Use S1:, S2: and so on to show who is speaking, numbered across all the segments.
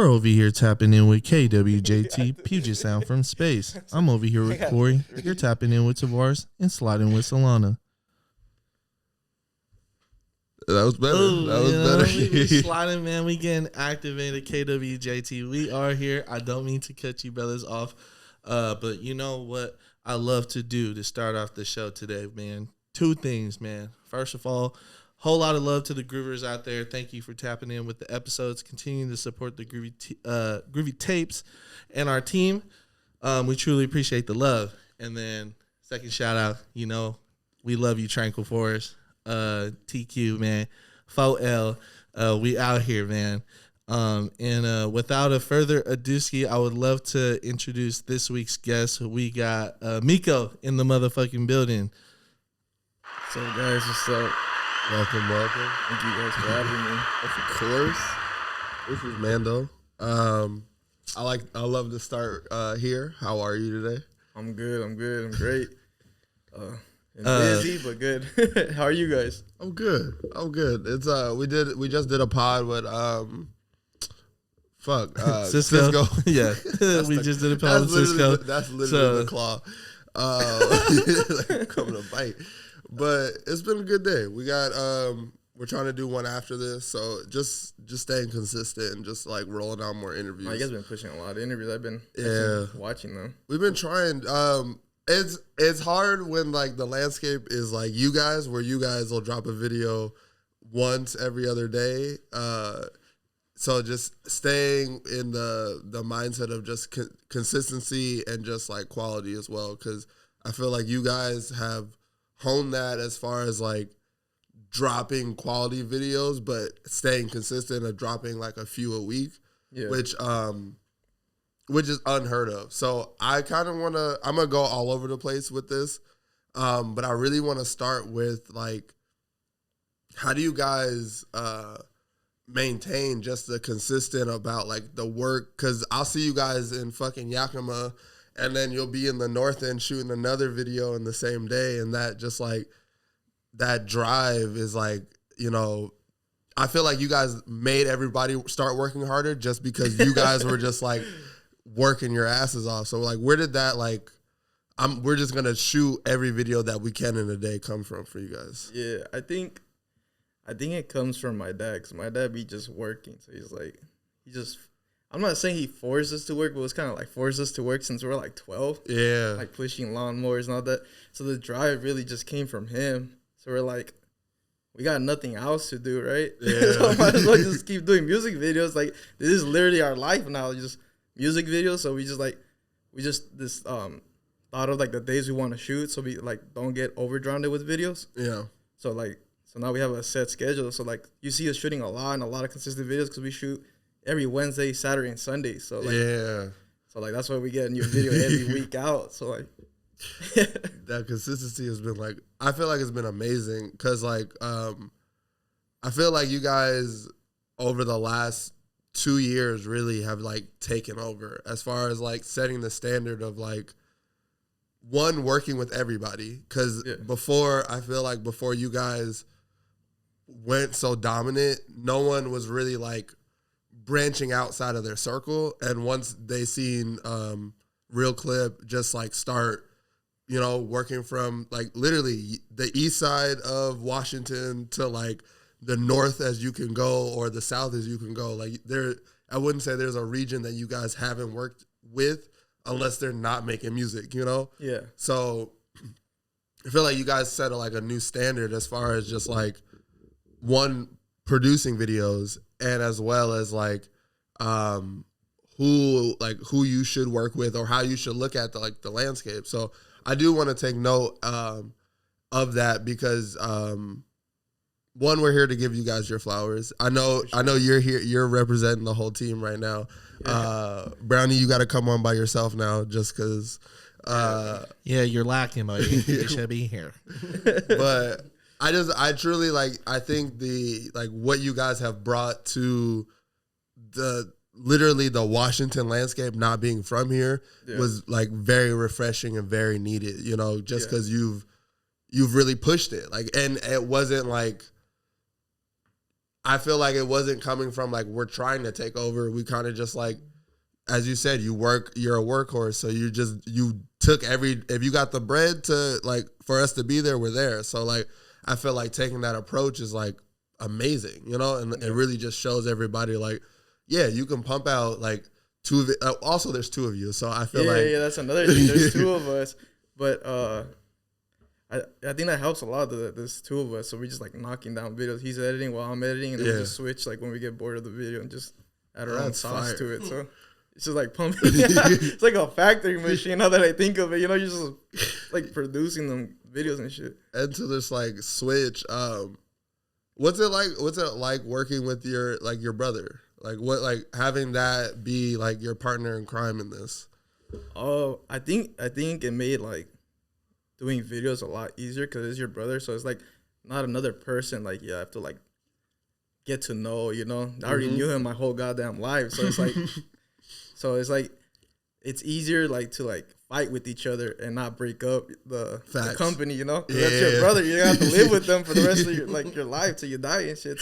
S1: over here tapping in with KWJT, Puget Sound from space. I'm over here with Corey. You're tapping in with Tavares and sliding with Solana.
S2: That was better.
S1: Ooh,
S2: that was better.
S1: We sliding, man. We getting activated. KWJT. We are here. I don't mean to cut you brothers off, but you know what I love to do to start off the show today, man. Two things, man. First of all, whole lot of love to the groovers out there. Thank you for tapping in with the episodes. Continuing to support the Groovy Tapes and our team. We truly appreciate the love. And then second shout out, you know, we love you, Tranquil Forest. TQ, man. 4L. We out here, man. And without a further ado, I would love to introduce this week's guest. We got Miko in the motherfucking building.
S3: So guys, what's up?
S2: Welcome.
S3: Thank you guys for having me.
S2: Of course. This is Mando. I love to start here. How are you today?
S3: I'm good. I'm great. Busy but good. How are you guys?
S2: I'm good. It's we just did a pod with Cisco.
S1: Yeah. We just did a pod with Cisco.
S2: That's literally the claw. Coming to bite. But it's been a good day. We got we're trying to do one after this, so just staying consistent and just like rolling out more interviews.
S3: You guys been pushing a lot of interviews. I've been watching them.
S2: We've been trying. It's hard when like the landscape is like you guys, where you guys will drop a video once every other day. So just staying in the mindset of just consistency and just like quality as well, because I feel like you guys have honed that as far as like dropping quality videos, but staying consistent of dropping like a few a week, which is unheard of. So I kind of I'm going to go all over the place with this. But I really want to start with like, how do you guys maintain just the consistent about like the work? Cause I'll see you guys in fucking Yakima and then you'll be in the North End shooting another video in the same day. And that just like, that drive is like, you know, I feel like you guys made everybody start working harder just because you guys were just like working your asses off. So like, where did that like, we're just going to shoot every video that we can in a day come from for you guys?
S3: Yeah, I think it comes from my dad, because my dad be just working. So he's like, I'm not saying he forced us to work, but it's kind of like forced us to work since we were like 12.
S2: Yeah.
S3: Like pushing lawnmowers and all that. So the drive really just came from him. So we're like, we got nothing else to do, right?
S2: Yeah.
S3: So I might as well just keep doing music videos. Like, this is literally our life now, just music videos. So we just thought of like the days we want to shoot, so we like don't get overdrowned with videos.
S2: Yeah.
S3: So now we have a set schedule. So like you see us shooting a lot of consistent videos, because we shoot every Wednesday, Saturday, and Sunday. So like, yeah. So like that's why we get a new video every week out. So like
S2: that consistency has been like, I feel like it's been amazing, because like I feel like you guys over the last 2 years really have like taken over as far as like setting the standard of like one, working with everybody, because before, I feel like before you guys went so dominant, no one was really like branching outside of their circle. And once they seen Real Clip just like start, you know, working from like literally the east side of Washington to like the north as you can go, or the south as you can go, like I wouldn't say there's a region that you guys haven't worked with unless they're not making music, you know?
S3: Yeah.
S2: So I feel like you guys set like a new standard as far as just like one, producing videos, and as well as like who you should work with or how you should look at the landscape. So I do want to take note of that, because one, we're here to give you guys your flowers. I know you're here, you're representing the whole team right now. Yeah. Brownie, you got to come on by yourself now, just because.
S1: Yeah, you're lacking, but you should be here.
S2: But I truly like, I think what you guys have brought to literally the Washington landscape, not being from here, was like very refreshing and very needed, you know, just because you've really pushed it. Like, and it wasn't like, I feel like it wasn't coming from like we're trying to take over. We kind of just like, as you said, you're a workhorse. So you took if you got the bread to like for us to be there, we're there. So like I feel like taking that approach is like amazing, you know, and it really just shows everybody like, yeah, you can pump out like two of it. Also, there's two of you, so I feel like
S3: that's another thing. There's two of us, but I think that helps a lot that there's two of us. So we're just like knocking down videos. He's editing while I'm editing, and then we just switch like when we get bored of the video and just add our own sauce to it. So it's just like pumping. It's like a factory machine. Now that I think of it, you know, you're just like producing them videos and shit.
S2: And to this like switch, what's it like working with your brother? Like what, like having that be like your partner in crime in this?
S3: Oh, I think it made like doing videos a lot easier because it's your brother. So it's like not another person. Like I have to like get to know. You know, I already knew him my whole goddamn life. So it's like, it's easier like to like fight with each other and not break up the company. You know, that's your brother. You have to live with them for the rest of your life till you die and shit.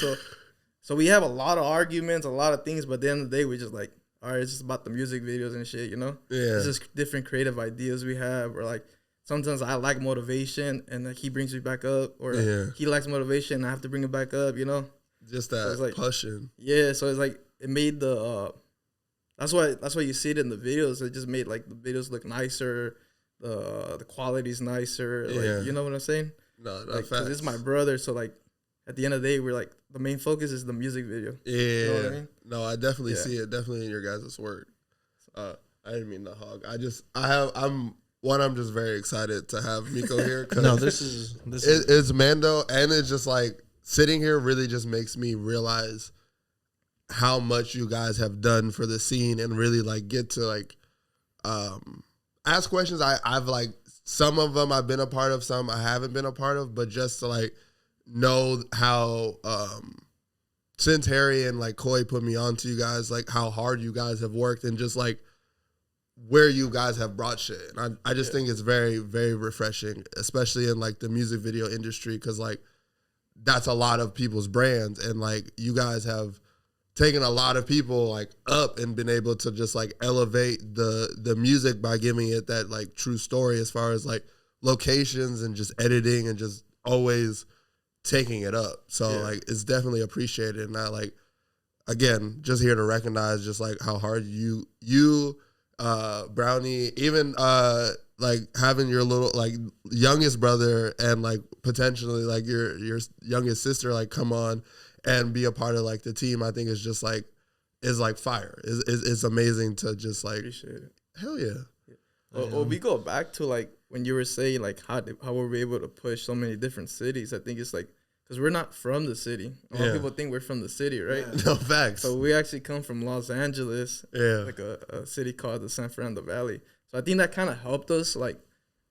S3: So we have a lot of arguments, a lot of things, but at the end of the day, we just like, all right, it's just about the music videos and shit, you know? Yeah. It's just different creative ideas we have, or like sometimes I like motivation and like he brings me back up, or he likes motivation and I have to bring it back up, you know?
S2: Just that like, passion.
S3: Yeah, so it's like it made that's why you see it in the videos. It just made like the videos look nicer, the quality's nicer, like you know what I'm saying?
S2: No,
S3: like, because it's my brother, so like at the end of the day, we're like, the main focus is the music video.
S2: Yeah. You know what I mean? No, I definitely see it. Definitely in your guys' work. I didn't mean to hog. I'm just very excited to have Miko here.
S1: No, this is
S2: it's Mando, and it's just like sitting here really just makes me realize how much you guys have done for the scene, and really like get to like ask questions. I've like some of them I've been a part of, some I haven't been a part of, but just to like know how since Harry and like kcoyi put me on to you guys, like how hard you guys have worked and just like where you guys have brought shit. And I just think it's very, very refreshing, especially in like the music video industry, because like that's a lot of people's brands, and like you guys have taken a lot of people like up and been able to just like elevate the music by giving it that like true story as far as like locations and just editing and just always taking it up. So like it's definitely appreciated, and I like, again, just here to recognize just like how hard you Brownie, even like having your little like youngest brother and like potentially like your youngest sister like come on and be a part of like the team, I think is like fire. It's amazing to just like
S3: appreciate it.
S2: Hell yeah.
S3: Well, we go back to like when you were saying like how were we able to push so many different cities. I think it's like because we're not from the city. A lot of people think we're from the city, right?
S2: Yeah. No, facts.
S3: So we actually come from Los Angeles, like a city called the San Fernando Valley. So I think that kind of helped us like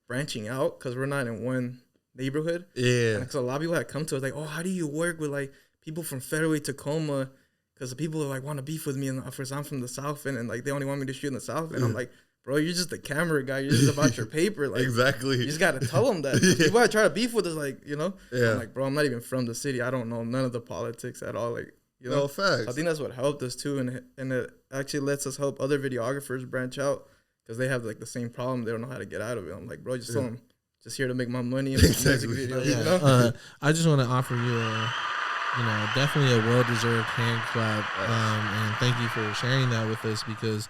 S3: branching out because we're not in one neighborhood.
S2: Yeah.
S3: Because a lot of people had come to us like, oh, how do you work with like people from Fairway, Tacoma? Because the people like want to beef with me, and first I'm from the South End, and like they only want me to shoot in the South End. I'm like, bro, you're just the camera guy. You're just about your paper. Like,
S2: exactly.
S3: You just got to tell them that. People that try to beef with us, like, you know? Yeah. I'm like, bro, I'm not even from the city. I don't know none of the politics at all. Like, you know?
S2: No, facts.
S3: I think that's what helped us, too. And it actually lets us help other videographers branch out because they have, like, the same problem. They don't know how to get out of it. I'm like, bro, just tell them, just here to make my money and make music videos, you know?
S1: I just want to offer you definitely a well-deserved hand clap. And thank you for sharing that with us because,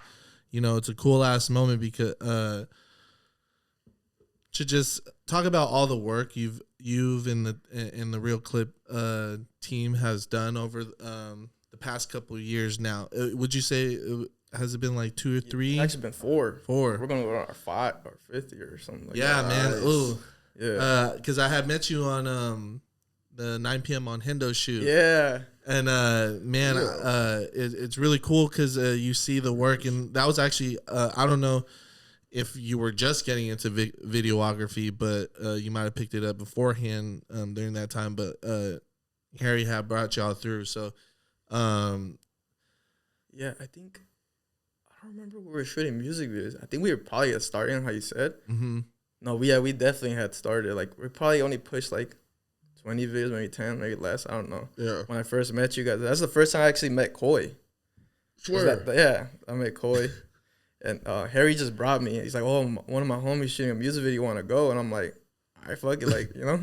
S1: you know, it's a cool ass moment because to just talk about all the work you've in the Real Clip team has done over the past couple of years now. Would you say has it been like 2 or 3?
S3: It's actually been 4.
S1: 4.
S3: We're gonna go on our 5th year or something like that.
S1: Yeah, man.
S2: Nice.
S1: Ooh.
S3: Yeah.
S1: Because I had met you on the 9 p.m. on Hendo shoot.
S3: Yeah. And
S1: it's really cool because you see the work, and that was actually I don't know if you were just getting into videography, but you might have picked it up beforehand during that time. But Harry had brought y'all through, so
S3: yeah, I think I don't remember we were shooting music videos. I think we were probably at starting, how you said.
S1: Mm-hmm.
S3: No, we definitely had started. Like we probably only pushed like 20 videos, maybe 10, maybe less. I don't know.
S2: Yeah.
S3: When I first met you guys, that's the first time I actually met kcoyi.
S2: Swear.
S3: Yeah, I met kcoyi. And Harry just brought me. He's like, oh, one of my homies shooting a music video. Want to go? And I'm like, all right, fuck it. Like, you know,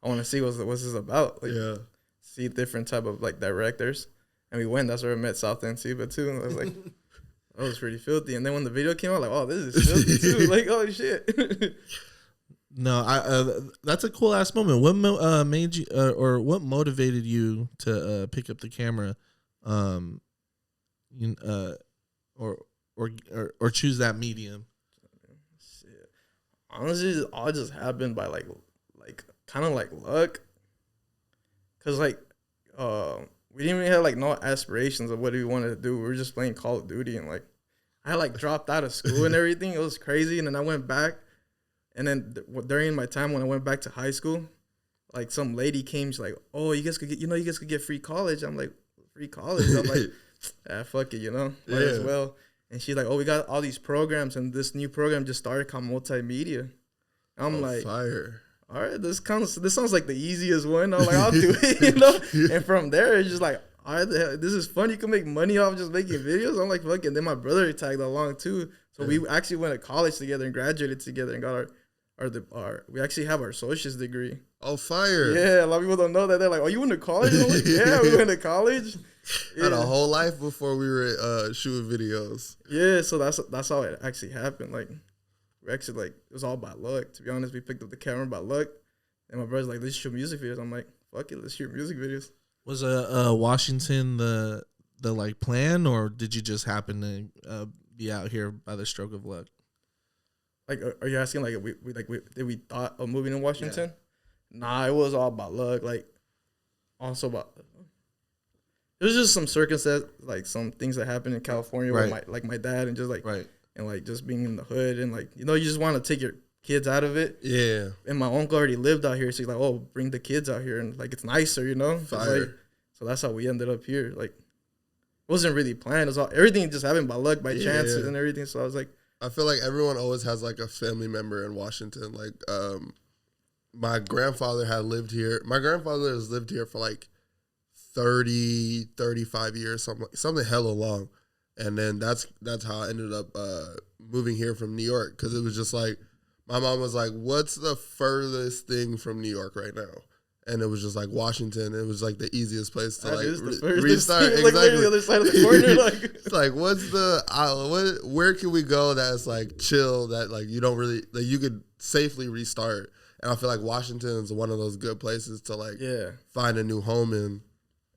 S3: I want to see what's this about. Like,
S2: yeah.
S3: See different type of like directors. And we went. That's where I met South End Siva too. And I was like, that was pretty filthy. And then when the video came out, like, oh, this is filthy too. Like, oh shit.
S1: No, that's a cool ass moment. What made you, or what motivated you to pick up the camera, or choose that medium?
S3: Shit. Honestly, it all just happened by like kind of like luck. Cause like, we didn't even have like no aspirations of what we wanted to do. We were just playing Call of Duty, and like, I like dropped out of school and everything. It was crazy, and then I went back. And then during my time when I went back to high school, like some lady came, she's like, "Oh, you guys could get free college." I'm like, "Free college?" I'm like, "Ah, fuck it, you know, might as well." And she's like, "Oh, we got all these programs, and this new program just started called multimedia." I'm like,
S2: fire.
S3: All right, this sounds like the easiest one. I'm like, I'll do it, you know. And from there, it's just like, all right, this is fun. You can make money off just making videos. I'm like, fuck it. And then my brother tagged along too, so we actually went to college together and graduated together and got our we actually have our associate's degree.
S2: Oh, fire.
S3: Yeah, a lot of people don't know that. They're like, oh, you went to college? I'm like, yeah, we went to college.
S2: Yeah. Had a whole life before we were shooting videos.
S3: Yeah, so that's how it actually happened. Like, we actually, like, it was all by luck. To be honest, we picked up the camera by luck. And my brother's like, let's shoot music videos. I'm like, fuck it, let's shoot music videos.
S1: Was Washington the like plan, or did you just happen to be out here by the stroke of luck?
S3: Like, are you asking, like, did we thought of moving to Washington? Yeah. Nah, it was all about luck. Like, also about, it was just some circumstances, like, some things that happened in California with my dad, and just, like, and, like, just being in the hood, and, like, you know, you just want to take your kids out of it.
S2: Yeah.
S3: And my uncle already lived out here, so he's like, oh, bring the kids out here, and, like, it's nicer, you know?
S2: Fire.
S3: Like, so that's how we ended up here. Like, it wasn't really planned. It was all, everything just happened by luck, by chance, and everything. So I was like,
S2: I feel like everyone always has like a family member in Washington. Like, my grandfather had lived here. My grandfather has lived here for like 30, 35 years, something hella long. And then that's how I ended up moving here from New York, because it was just like, my mom was like, what's the furthest thing from New York right now? And it was just like Washington. It was like the easiest place to like restart.
S3: Exactly. Like the other side of the corner. Like,
S2: it's like, what's the where can we go that's like chill, that like you don't really, like you could safely restart. And I feel like Washington is one of those good places to like find a new home in.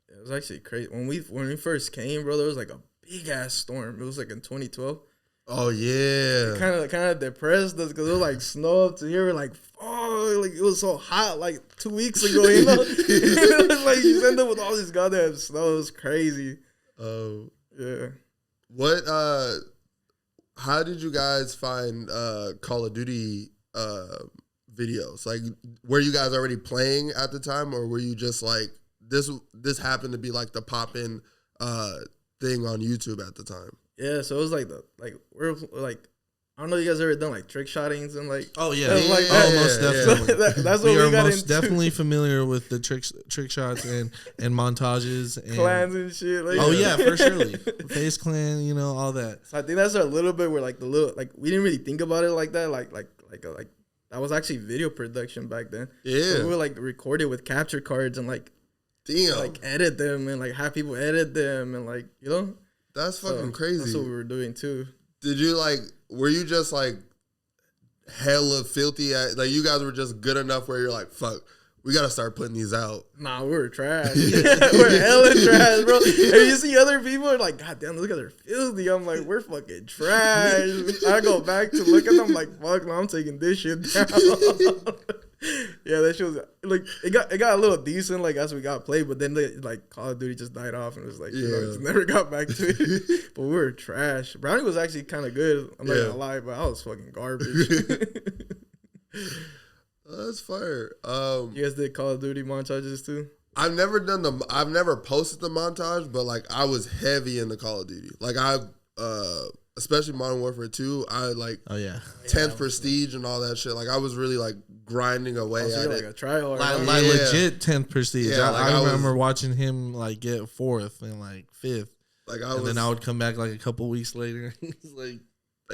S3: It was actually crazy when we first came, bro. There was like a big ass storm. It was like in 2012. Oh yeah, kind of depressed us because it was like snow up to here. We're like, oh, like it was so hot like 2 weeks ago, you know. It was like you end up with all this goddamn snow. It was crazy. Oh yeah.
S2: What? How did you guys find Call of Duty videos? Like, were you guys already playing at the time, or were you just like this happened to be like the pop-in thing on YouTube at the time?
S3: Yeah, so it was like we're like, I don't know if you guys ever done like trick shottings and like,
S1: oh yeah,
S3: like,
S1: most definitely.
S3: So that's what we got
S1: most
S3: into.
S1: Definitely familiar with the trick shots and montages and
S3: clans and shit. Like,
S1: oh yeah, for surely Face Clan, you know, all that.
S3: So I think that's a little bit where like we didn't really think about it like that, like that was actually video production back then. Yeah, so we were like recorded with capture cards and like, like edit them and like have people edit them and like, you know.
S2: That's fucking crazy.
S3: That's what we were doing too.
S2: Did you like? Were you just like hella filthy at? Like you guys were just good enough where you're like, fuck, we gotta start putting these out.
S3: Nah, we were trash. We're hella trash, bro. And you see other people are like, God damn, look at they're filthy. I'm like, we're fucking trash. I go back to look at them like, fuck, no, I'm taking this shit down. Yeah, that shit was like it got a little decent like as we got played, but then like Call of Duty just died off and it was like you know, just never got back to it. But we were trash. Brownie was actually kind of good. I'm not gonna lie, but I was fucking garbage.
S2: That's fire.
S3: You guys did Call of Duty montages too?
S2: I've never posted the montage, but like I was heavy into Call of Duty. Like especially Modern Warfare 2, I like 10th Prestige and all that shit. Like I was really like grinding away at
S3: like
S2: it.
S3: A tryhard,
S1: like legit 10th Prestige.
S2: Yeah,
S1: I remember watching him like get 4th and like 5th.
S2: Like
S1: then I would come back like a couple weeks later. It's like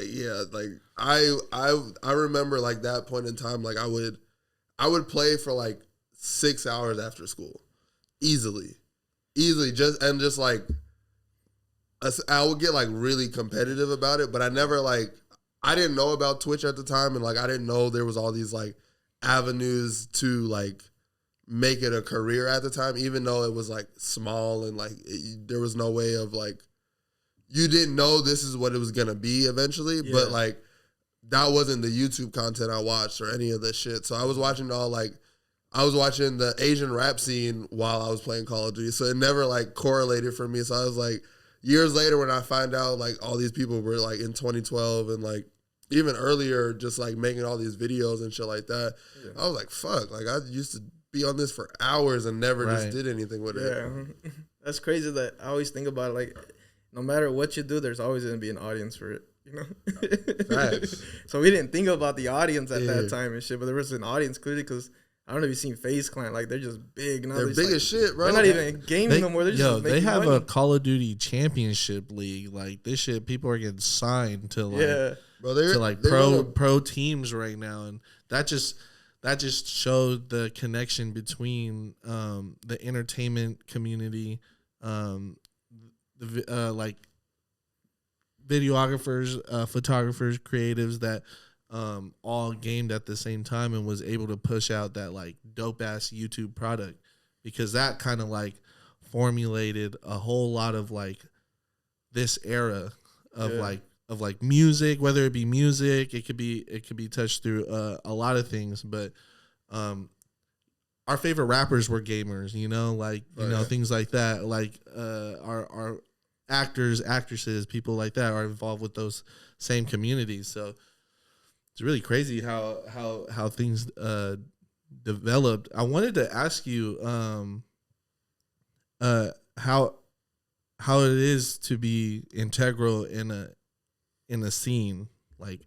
S2: yeah, like I remember like that point in time. Like I would play for like 6 hours after school, easily, just like. I would get like really competitive about it, but I didn't know about Twitch at the time, and like I didn't know there was all these like avenues to like make it a career at the time, even though it was like small and like there was no way of like you didn't know this is what it was gonna be eventually, but like that wasn't the YouTube content I watched or any of this shit. So I was watching the Asian rap scene while I was playing Call of Duty, so it never like correlated for me. So I was like. Years later, when I find out like all these people were like in 2012 and like even earlier, just like making all these videos and shit like that, I was like, "Fuck!" Like I used to be on this for hours and never just did anything with it.
S3: Yeah, that's crazy. That I always think about it, like no matter what you do, there's always gonna be an audience for it. You know.
S2: Facts.
S3: So we didn't think about the audience at that time and shit, but there was an audience clearly because. I don't know if you've seen FaZe Clan. Like, they're just big. Now
S2: they're big as shit, bro.
S3: They're not even gaming no more. They're just
S1: they have
S3: money.
S1: a Call of Duty Championship League. Like, this shit, people are getting signed to, like,
S2: bro,
S1: pro teams right now. And that just showed the connection between the entertainment community, like, videographers, photographers, creatives that all gamed at the same time and was able to push out that like dope ass YouTube product, because that kind of like formulated a whole lot of like this era of like music, whether it be music, it could be touched through a lot of things, but our favorite rappers were gamers, you know, like you know, things like that, like our actors, actresses, people like that are involved with those same communities. So it's really crazy how things developed. I wanted to ask you how it is to be integral in a scene, like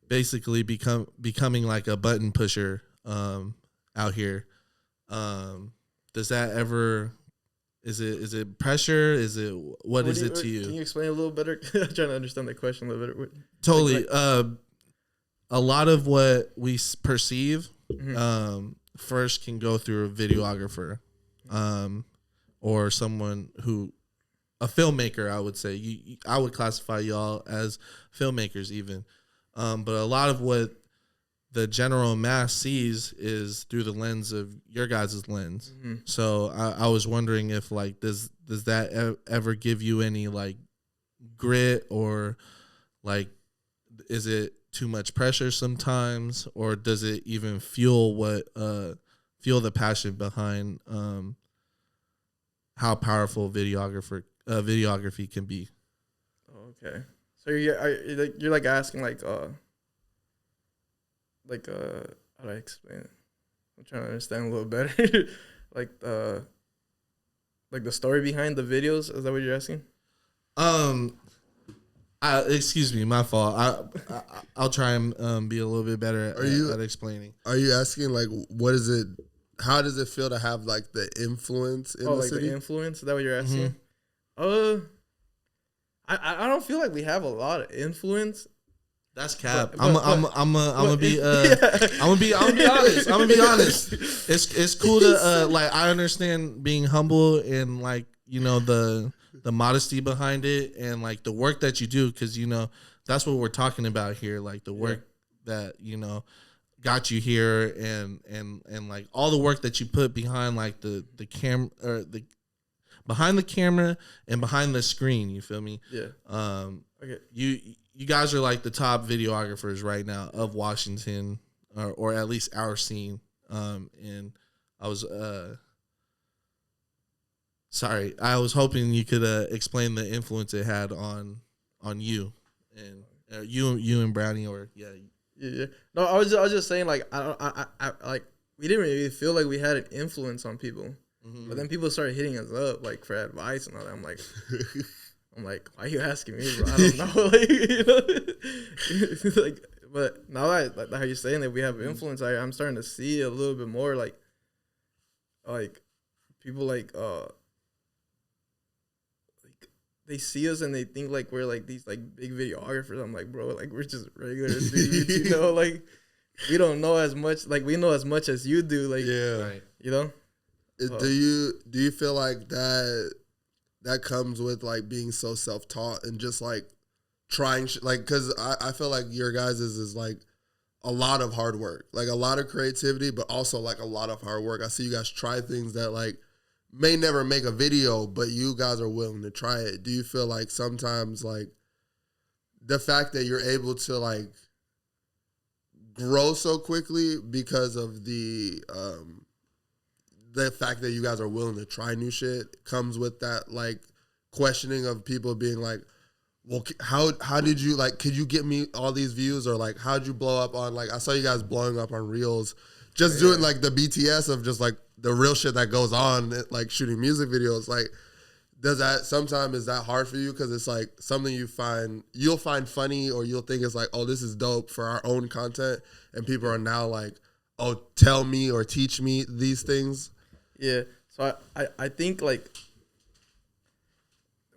S1: basically becoming like a button pusher out here. Does that ever is it pressure? What is it to you?
S3: Can you explain a little better? I'm trying to understand the question a little bit.
S1: Totally. A lot of what we perceive first can go through a videographer or someone a filmmaker, I would say. I would classify y'all as filmmakers even. But a lot of what the general mass sees is through the lens of your guys' lens. Mm-hmm. So I was wondering if, like, does that ever give you any, like, grit, or, like, is it too much pressure sometimes, or does it even fuel the passion behind how powerful videography can be?
S3: Okay, so you're like asking like how do I explain it? I'm trying to understand a little better. like the story behind the videos. Is that what you're asking?
S1: Excuse me, my fault. I'll try and be a little bit better at explaining.
S2: Are you asking like what is it? How does it feel to have like the influence in the city?
S3: The influence? Is that what you're asking? Mm-hmm. I don't feel like we have a lot of influence.
S1: That's cap. I'm gonna be honest. I'm gonna be honest. It's cool to like, I understand being humble and, like, you know, the modesty behind it and, like, the work that you do, because, you know, that's what we're talking about here, like the work that, you know, got you here and like all the work that you put behind, like the camera, or the behind the camera and behind the screen, you feel me?
S3: Yeah. Okay.
S1: You guys are like the top videographers right now of Washington, or at least our scene. And I was sorry, I was hoping you could explain the influence it had on you and you and Brownie, or yeah.
S3: No, I was just saying, like, I like, we didn't really feel like we had an influence on people, but then people started hitting us up like for advice and all that. I'm I'm like, why are you asking me, bro? I don't know. Like, like, but now like how you're saying that we have influence, I'm starting to see a little bit more like people like they see us and they think like we're like these like big videographers. I'm like, bro, like we're just regular dudes, like we don't know as much, like we know as much as you do, like
S1: Right.
S2: Do you feel like that comes with like being so self-taught and just like trying like, because I feel like your guys is like a lot of hard work, like a lot of creativity, but also like a lot of hard work. I see you guys try things that like may never make a video, but you guys are willing to try it. Do you feel like sometimes like the fact that you're able to like grow so quickly because of the fact that you guys are willing to try new shit comes with that like questioning of people being like, well, how did you like, could you get me all these views, or like how'd you blow up on, like I saw you guys blowing up on Reels, just doing like the BTS of just like the real shit that goes on, like shooting music videos. Like, does that sometimes, is that hard for you? Because it's like something you'll find funny, or you'll think it's like, oh, this is dope for our own content, and people are now like, oh, tell me or teach me these things.
S3: Yeah, so I think like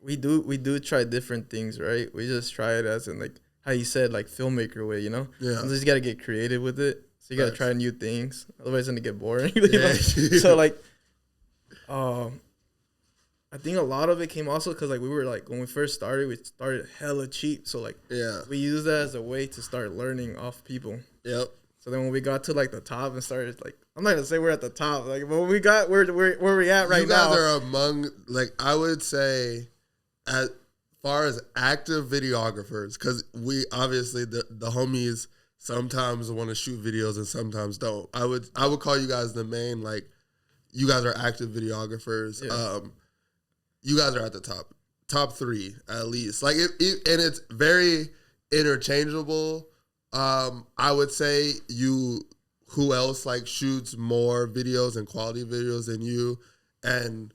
S3: we do try different things, right? We just try it as in like how you said, like filmmaker way, you know?
S2: Yeah.
S3: And you just gotta get creative with it. So you gotta try new things. Otherwise it's gonna get boring. You know? So like I think a lot of it came also because like we were like, when we first started, we started hella cheap. So like we used that as a way to start learning off people.
S2: Yep.
S3: So then when we got to like the top and started like, I'm not gonna say we're at the top, like when we got where we at right now.
S2: You guys are among, like I would say, as far as active videographers, because we obviously the homies sometimes want to shoot videos and sometimes don't. I would call you guys the main, like you guys are active videographers. Yeah. You guys are at the top 3 at least. Like and it's very interchangeable. I would say who else like shoots more videos and quality videos than you, and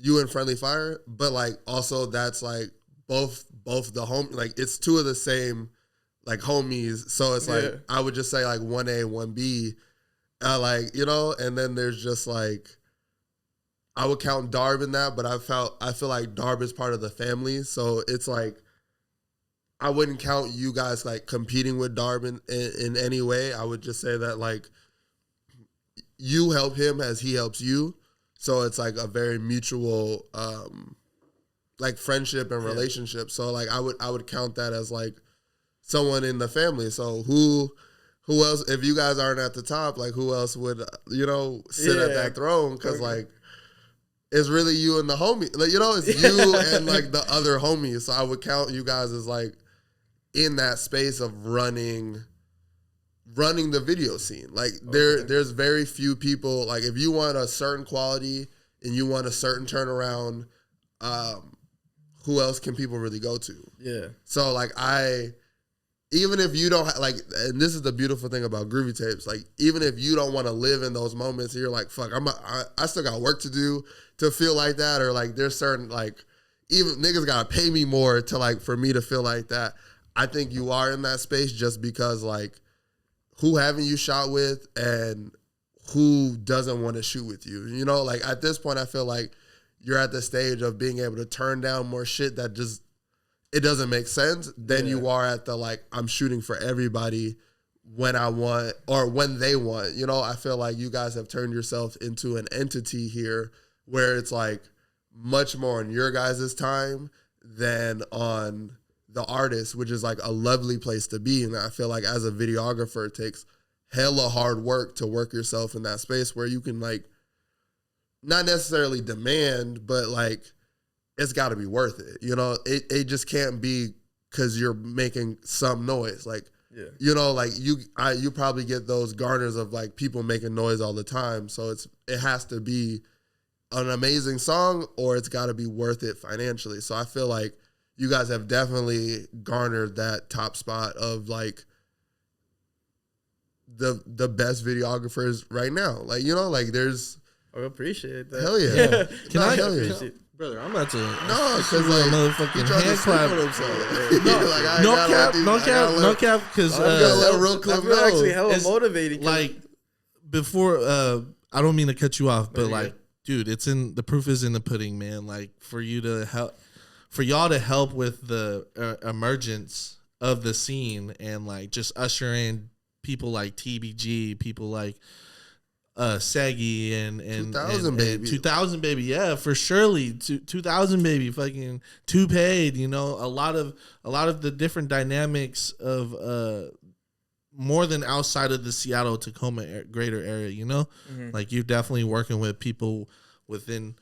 S2: you and Friendly Fire, but like also that's like both the home, like it's 2 of the same like homies, so it's like I would just say like 1A 1B, like, you know, and then there's just like I would count Darb in that, but I feel like Darb is part of the family, so it's like I wouldn't count you guys like competing with Darb in any way. I would just say that like you help him as he helps you. So it's like a very mutual like friendship and relationship. So like I would count that as like someone in the family. So who else, if you guys aren't at the top, like who else would, you know, sit at that throne? Because like it's really you and the homie. Like, you know, it's you and like the other homies. So I would count you guys as like in that space of running the video scene. Like there's very few people, like if you want a certain quality and you want a certain turnaround, who else can people really go to? Yeah. So like even if you don't like, and this is the beautiful thing about Groovy Tapes, like even if you don't want to live in those moments, you're like, fuck, I still got work to do to feel like that, or like there's certain like, even niggas gotta pay me more to like for me to feel like that. I think you are in that space just because like who haven't you shot with and who doesn't want to shoot with you? You know, like at this point I feel like you're at the stage of being able to turn down more shit that just, it doesn't make sense than you are at the like, I'm shooting for everybody when I want or when they want. You know, I feel like you guys have turned yourself into an entity here where it's like much more on your guys' time than on the artist, which is like a lovely place to be. And I feel like as a videographer, it takes hella hard work to work yourself in that space where you can like, not necessarily demand, but like, it's got to be worth it. You know, it just can't be because you're making some noise. Like, you know, like you probably get those garners of like people making noise all the time. So it has to be an amazing song or it's got to be worth it financially. So I feel like you guys have definitely garnered that top spot of like the best videographers right now. Like, you know, like there's.
S3: I appreciate that.
S2: Hell yeah.
S1: Can I Brother, I'm about to
S2: because like
S1: motherfucking hand clap. No cap, because
S3: that's actually hella motivating.
S1: Like before, I don't mean to cut you off, but like, dude, the proof is in the pudding, man. Like for y'all to help with the emergence of the scene and like just usher in people like TBG, people like Saggy and
S2: 2000 baby,
S1: 2000 baby, yeah, for surely 2000 baby, fucking Two Paid, you know, a lot of the different dynamics of more than outside of the Seattle Tacoma greater area, you know, like you're definitely working with people within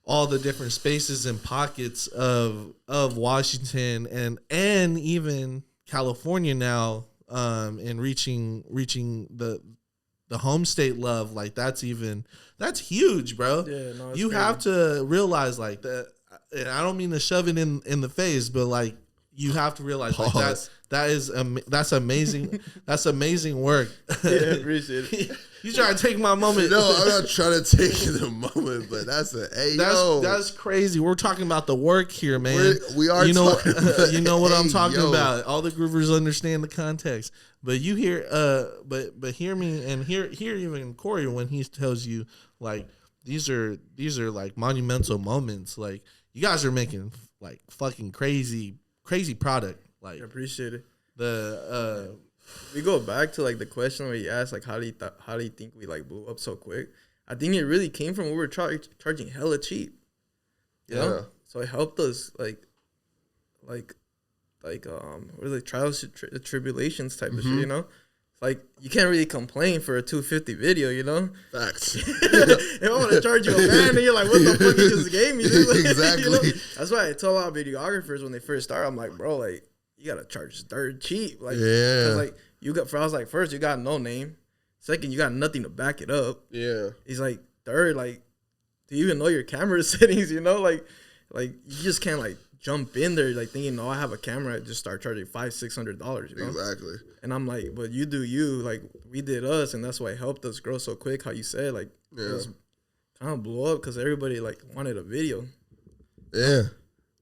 S1: all the different spaces and pockets of Washington and even California now, and reaching the home state love, like that's huge, bro.
S3: Yeah, no,
S1: you
S3: crazy.
S1: have to realize like that, and I don't mean to shove it in the face, but like you have to realize like that's amazing. That's amazing work.
S3: Yeah, appreciate it.
S1: You trying to take my moment?
S2: No, I'm not trying to take the moment, but that's
S1: crazy. We're talking about the work here, man.
S2: We are.
S1: You know what I'm talking about. All the groovers understand the context, but you hear, but hear me and hear even Corey when he tells you like these are like monumental moments. Like you guys are making like fucking crazy product. Like
S3: I appreciate it.
S1: We
S3: go back to like the question where you asked like how do you think we like blew up so quick? I think it really came from we were charging hella cheap. You know? So it helped us like what are they, trials tribulations type of shit, you know? Like you can't really complain for a $250 video, you know?
S2: Facts.
S3: If I want to charge you a band, and you're like, what the fuck you just gave me?
S2: Exactly.
S3: You know? That's why I tell a lot of videographers when they first start, I'm like, bro, like you gotta charge dirt cheap. Like, cause like I was like, first you got no name, second you got nothing to back it up.
S2: Yeah.
S3: He's like, third, like, do you even know your camera settings? You know, like you just can't like jump in there like thinking, no, I have a camera. I just start charging $500-$600. You know?
S2: Exactly.
S3: And I'm like, but you do you. Like we did us, and that's why it helped us grow so quick. How you said, like, it was kind of blew up because everybody like wanted a video.
S2: Yeah.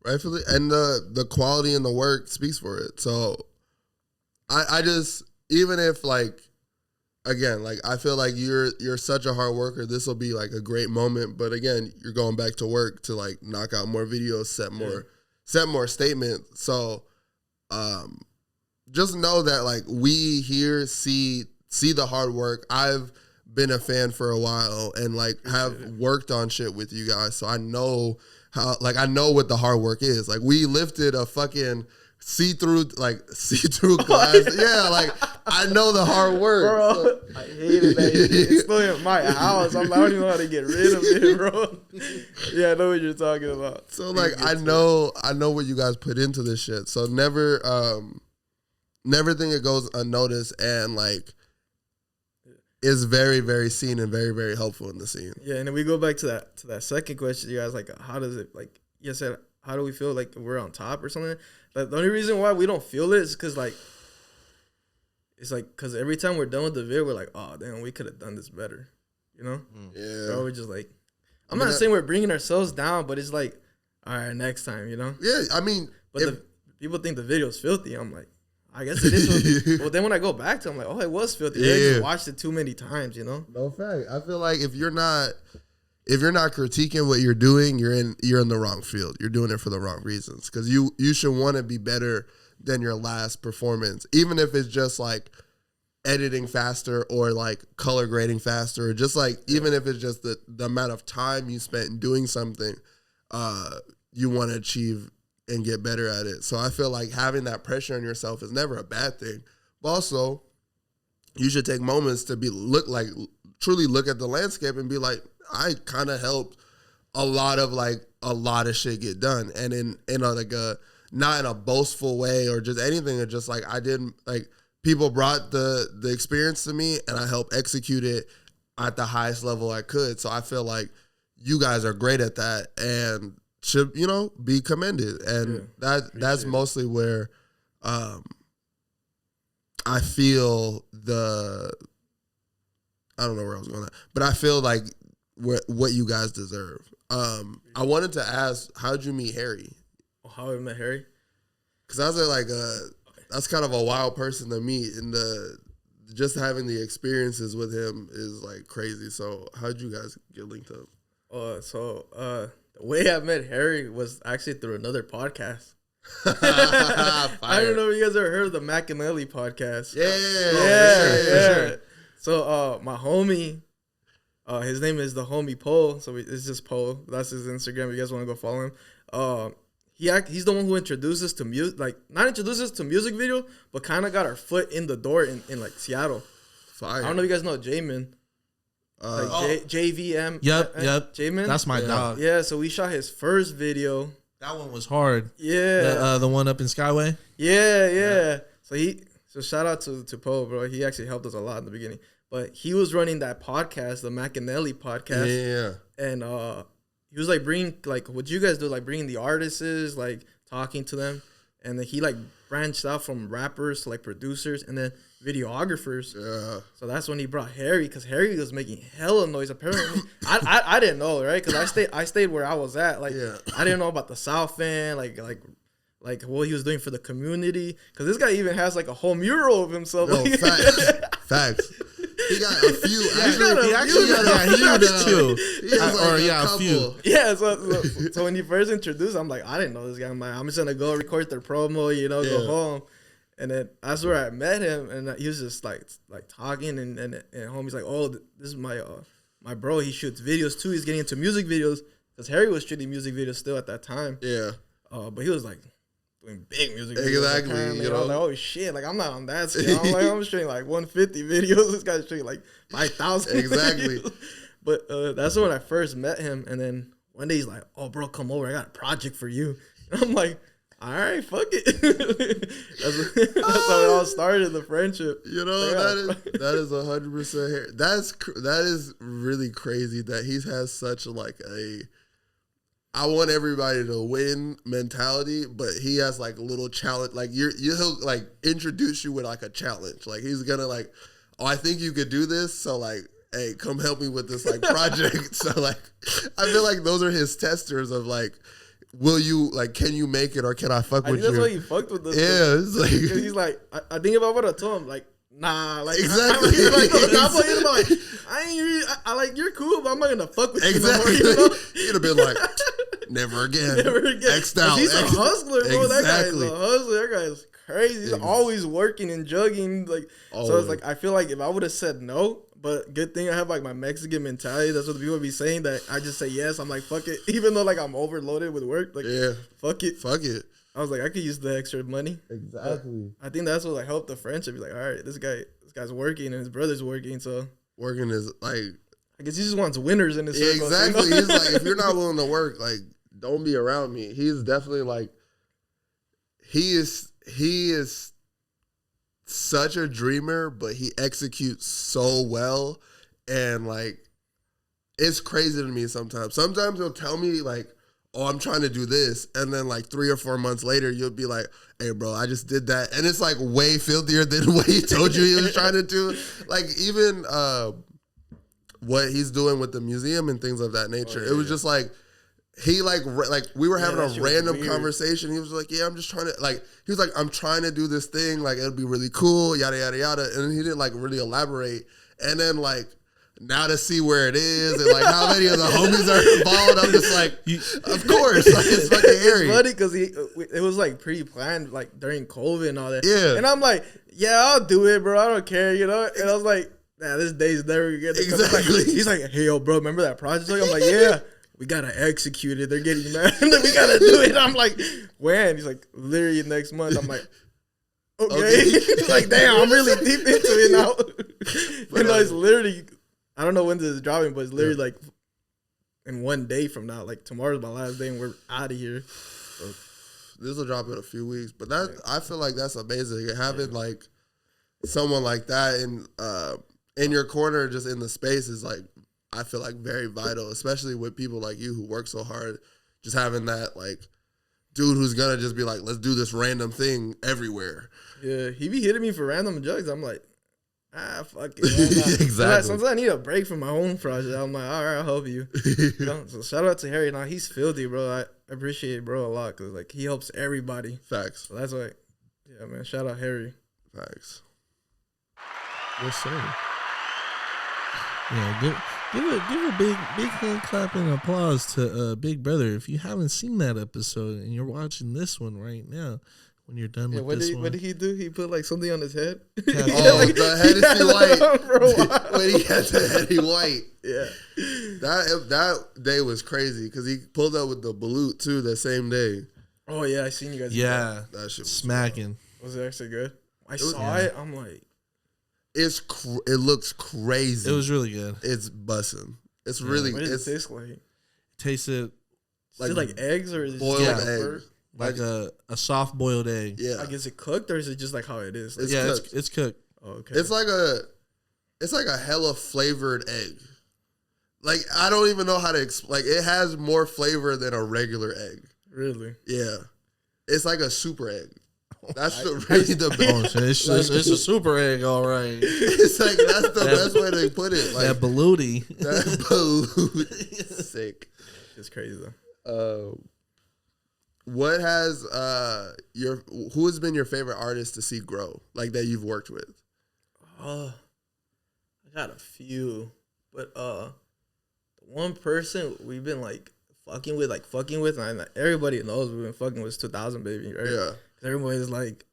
S2: Rightfully, and the quality in the work speaks for it. So, I just, even if like, again, like I feel like you're such a hard worker. This will be like a great moment. But again, you're going back to work to like knock out more videos, set more statements. So, just know that like we here see the hard work. I've been a fan for a while and like have worked on shit with you guys. So I know I know what the hard work is. Like we lifted a fucking see-through glass. Yeah, like I know the hard work.
S3: Bro,
S2: so.
S3: I hated that. It's still in my house. I don't even know how to get rid of it, bro. Yeah, I know what you're talking about.
S2: So like I know what you guys put into this shit. So never think it goes unnoticed, and like is very, very seen and very, very helpful in the scene.
S3: Yeah, and then we go back to that second question. You guys like, how does it like? You said, how do we feel like we're on top or something? Like the only reason why we don't feel it is because like, it's like because every time we're done with the video, we're like, oh damn, we could have done this better, you know?
S2: Yeah.
S3: So we're just like, I'm not saying we're bringing ourselves down, but it's like, all right, next time, you know?
S2: Yeah, I mean,
S3: but people think the video's filthy. I'm like, I guess it is filthy. Well, then when I go back to it, I'm like, oh, it was filthy. Yeah. I just watched it too many times, you know?
S2: No fact. I feel like if you're not critiquing what you're doing, you're in the wrong field. You're doing it for the wrong reasons. Because you should want to be better than your last performance, even if it's just like editing faster or like color grading faster, or just like even if it's just the amount of time you spent in doing something, you want to achieve and get better at it. So I feel like having that pressure on yourself is never a bad thing. But also, you should take moments to truly look at the landscape and be like, I kind of helped a lot of shit get done, and in not in a boastful way or just anything. It's just like I didn't like people brought the experience to me, and I helped execute it at the highest level I could. So I feel like you guys are great at that and should be commended, and that's mostly where I feel I don't know where I was going at, but I feel like what you guys deserve. I wanted to ask, how'd you meet Harry?
S3: Oh, how I met Harry?
S2: Because I was like, that's kind of a wild person to meet, and just having the experiences with him is like crazy. So how'd you guys get linked up?
S3: The way I met Harry was actually through another podcast. I don't know if you guys ever heard of the McAnally podcast.
S2: Yeah. For sure.
S3: So my homie, his name is the homie Poe. So it's just Poe. That's his Instagram. If you guys want to go follow him. He's the one who introduced us to music, like not introduced us to music video, but kind of got our foot in the door in like Seattle.
S2: Fire.
S3: I don't know if you guys know J-Man. JVM.
S1: Yep.
S3: J-Man.
S1: That's my dog.
S3: Yeah, so we shot his first video.
S1: That one was hard.
S3: Yeah.
S1: The one up in Skyway.
S3: Yeah. So shout out to Poe, bro. He actually helped us a lot in the beginning. But he was running that podcast, the McAnally podcast.
S2: Yeah.
S3: And he was like bringing, like, what you guys do, like bringing the artists, like talking to them. And then he like branched out from rappers to like producers and then videographers.
S2: Yeah.
S3: So that's when he brought Harry, because Harry was making hella noise. Apparently, I didn't know, right? Because I stayed where I was at. Like, I didn't know about the South End, like what he was doing for the community. Because this guy even has like a whole mural of himself.
S2: No, facts. He got a few.
S1: He actually got a few.
S2: A few.
S3: Yeah, so when he first introduced, I'm like, I didn't know this guy. I'm like, I'm just gonna go record their promo, go home. And then that's where I met him, and he was just like talking, and homie's like, oh, this is my bro. He shoots videos too. He's getting into music videos because Harry was shooting music videos still at that time.
S2: Yeah.
S3: But he was like doing big music videos.
S2: Exactly.
S3: I was like, oh shit, like I'm not on that scale. I'm shooting like 150 videos. This guy's shooting like 5,000.
S2: Exactly.
S3: Videos. But that's when I first met him, and then one day he's like, oh bro, come over. I got a project for you. And I'm like, all right, fuck it. That's how it all started, the friendship.
S2: That is 100%. That is really crazy that he has such like a I want everybody to win mentality, but he has like a little challenge. Like he'll like introduce you with like a challenge. Like he's gonna like, oh, I think you could do this. So like, hey, come help me with this like project. So like, I feel like those are his testers of like, will you like, can you make it or can I fuck with you?
S3: That's why he fucked with us.
S2: Yeah, it's like
S3: he's like, I think if I would have told him like, nah, like
S2: exactly.
S3: I like you're cool, but I'm not gonna fuck with
S2: exactly.
S3: you no more.
S2: He'd have been like, never again. X'd out.
S3: He's a hustler, bro.
S2: Exactly.
S3: That guy is a hustler. That guy is crazy. He's always working and jugging. Like always. So it's like I feel like if I would have said no, but good thing I have like my Mexican mentality. That's what the people be saying, that I just say yes. I'm like, fuck it. Even though like I'm overloaded with work, like fuck it. I was like, I could use the extra money.
S2: Exactly.
S3: I think that's what like helped the friendship. Be like, all right, this guy's working and his brother's working, so
S2: working is like,
S3: I guess he just wants winners in his circle.
S2: Exactly. You know? He's like, if you're not willing to work, like, don't be around me. He's definitely like, he is such a dreamer, but he executes so well, and like, it's crazy to me sometimes. Sometimes he'll tell me like, oh, I'm trying to do this. And then like 3 or 4 months later, you'll be like, hey, bro, I just did that. And it's like way filthier than what he told you he was trying to do. Like even what he's doing with the museum and things of that nature. It was just like, he like we were having a random conversation. He was like, yeah, I'm just trying to like, he was like, I'm trying to do this thing. Like, it'll be really cool, yada, yada, yada. And he didn't like really elaborate. And then like, now to see where it is and like how many of the homies are involved, I'm just like, of course, like, it's fucking Harry.
S3: It's funny because it was like pre-planned, like during COVID and all that.
S2: Yeah,
S3: and I'm like, yeah, I'll do it, bro. I don't care, And I was like, nah, this day's never gonna get
S2: exactly.
S3: He's like, hey, yo, bro, remember that project? I'm like, yeah, we gotta execute it. They're getting mad. We gotta do it. I'm like, when? He's like, literally next month. I'm like, okay. Like, damn, I'm really deep into it now. It's literally. I don't know when this is dropping, but it's literally like in 1 day from now. Like tomorrow's my last day and we're out of here. So.
S2: This will drop in a few weeks. But I feel like that's amazing. Having like someone like that in your corner, just in the space, is like, I feel like very vital, especially with people like you who work so hard. Just having that like dude who's gonna just be like, let's do this random thing everywhere.
S3: Yeah, he be hitting me for random jugs. I'm like, fuck it.
S2: Exactly.
S3: Sometimes I need a break from my own project. I'm like, all right, I'll help you. So shout out to Harry. Now he's filthy, bro. I appreciate bro a lot because like he helps everybody.
S2: Facts.
S3: So that's why, yeah, man. Shout out Harry.
S2: Facts.
S1: Yes, sir. Yeah, give a big hand clap and applause to Big Brother. If you haven't seen that episode and you're watching this one right now, when you're done with this one,
S3: what did he do? He put like something on his head.
S2: The Hennessy White. When he had the Hennessy White.
S3: Yeah.
S2: That day was crazy because he pulled up with the balut too that same day.
S3: Oh yeah, I seen you guys.
S1: Yeah,
S2: that shit was
S1: smacking.
S3: Was it actually good? I saw it. I'm like,
S2: it looks crazy.
S1: It was really good.
S2: It's bussin'. It's really.
S3: What does it taste like?
S1: Tasted
S3: like eggs or is it
S2: boiled eggs.
S1: Like a soft boiled egg.
S2: Yeah.
S3: Like is it cooked or is it just like how it is? Like,
S1: It's cooked.
S3: Oh, okay.
S2: It's like a hella flavored egg. Like I don't even know how to explain. Like it has more flavor than a regular egg.
S3: Really?
S2: Yeah. It's like a super egg. That's really the best.
S1: Oh, it's a super egg, all right.
S2: It's like that's the best way to put it. Like
S1: that baluti.
S2: That baluti. Sick.
S3: It's crazy though.
S2: What has who has been your favorite artist to see grow, like that you've worked with?
S3: I got a few, but the one person we've been like fucking with, and everybody knows we've been fucking with 2000 Baby, right?
S2: Yeah.
S3: Everybody's like,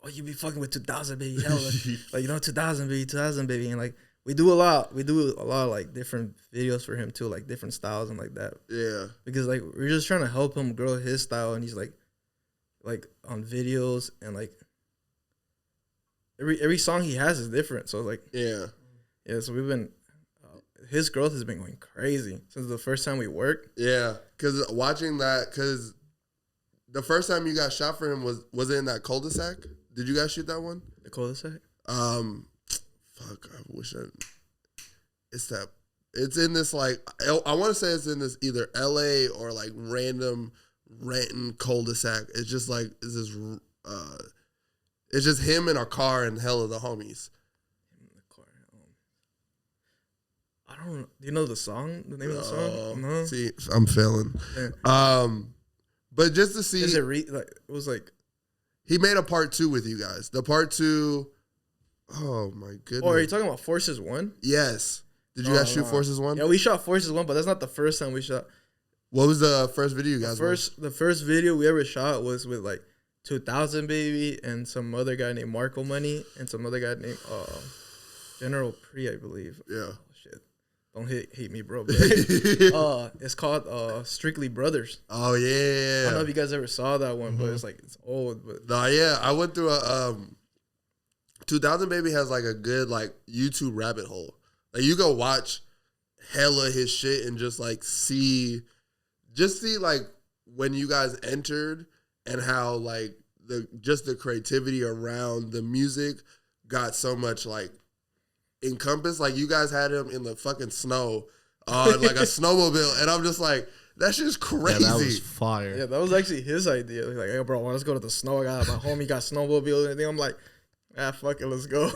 S3: "Oh, you be fucking with 2000 Baby, hell, like 2000 Baby," and like we do a lot of like different videos for him too, like different styles and like that.
S2: Yeah.
S3: Because like we're just trying to help him grow his style, and he's like on videos and like every song he has is different. So like
S2: yeah.
S3: So we've been his growth has been going crazy since the first time we worked.
S2: Yeah, because watching that, because the first time you got shot for him was it in that cul-de-sac? Did you guys shoot that one?
S3: The cul-de-sac?
S2: Fuck, I wish it's in this like, I want to say it's in this either LA or like random Renton cul-de-sac. It's just like, it's just him in a car and hell of the homies.
S3: I don't know. Do you know the song? The name of the song? No.
S2: See, I'm failing.
S3: Yeah.
S2: But just to see,
S3: it was like
S2: he made a part 2 with you guys. The part 2. Oh my goodness.
S3: Oh, are you talking about Forces 1?
S2: Yes. Did you guys shoot Forces 1?
S3: Yeah, we shot Forces 1, but that's not the first time we shot.
S2: What was the first video you guys
S3: The first video we ever shot was with like 2000 Baby and some other guy named Marco Money and some other guy named General Pre, I believe.
S2: Yeah.
S3: Oh, shit. Don't hate me, bro. But, it's called Strictly Brothers.
S2: Oh yeah.
S3: I don't know if you guys ever saw that one, but it's old. But
S2: no, yeah, I went through a 2000 Baby has like a good like YouTube rabbit hole. Like you go watch hella his shit and just see like when you guys entered and how like the creativity around the music got so much like encompassed. Like you guys had him in the fucking snow on like a snowmobile, and I'm just like, that's just crazy.
S1: Yeah, that was fire.
S3: Yeah, that was actually his idea. He's like, hey, bro, let's go to the snow. I got my homie got snowmobile and everything. I'm like, fuck it, let's go.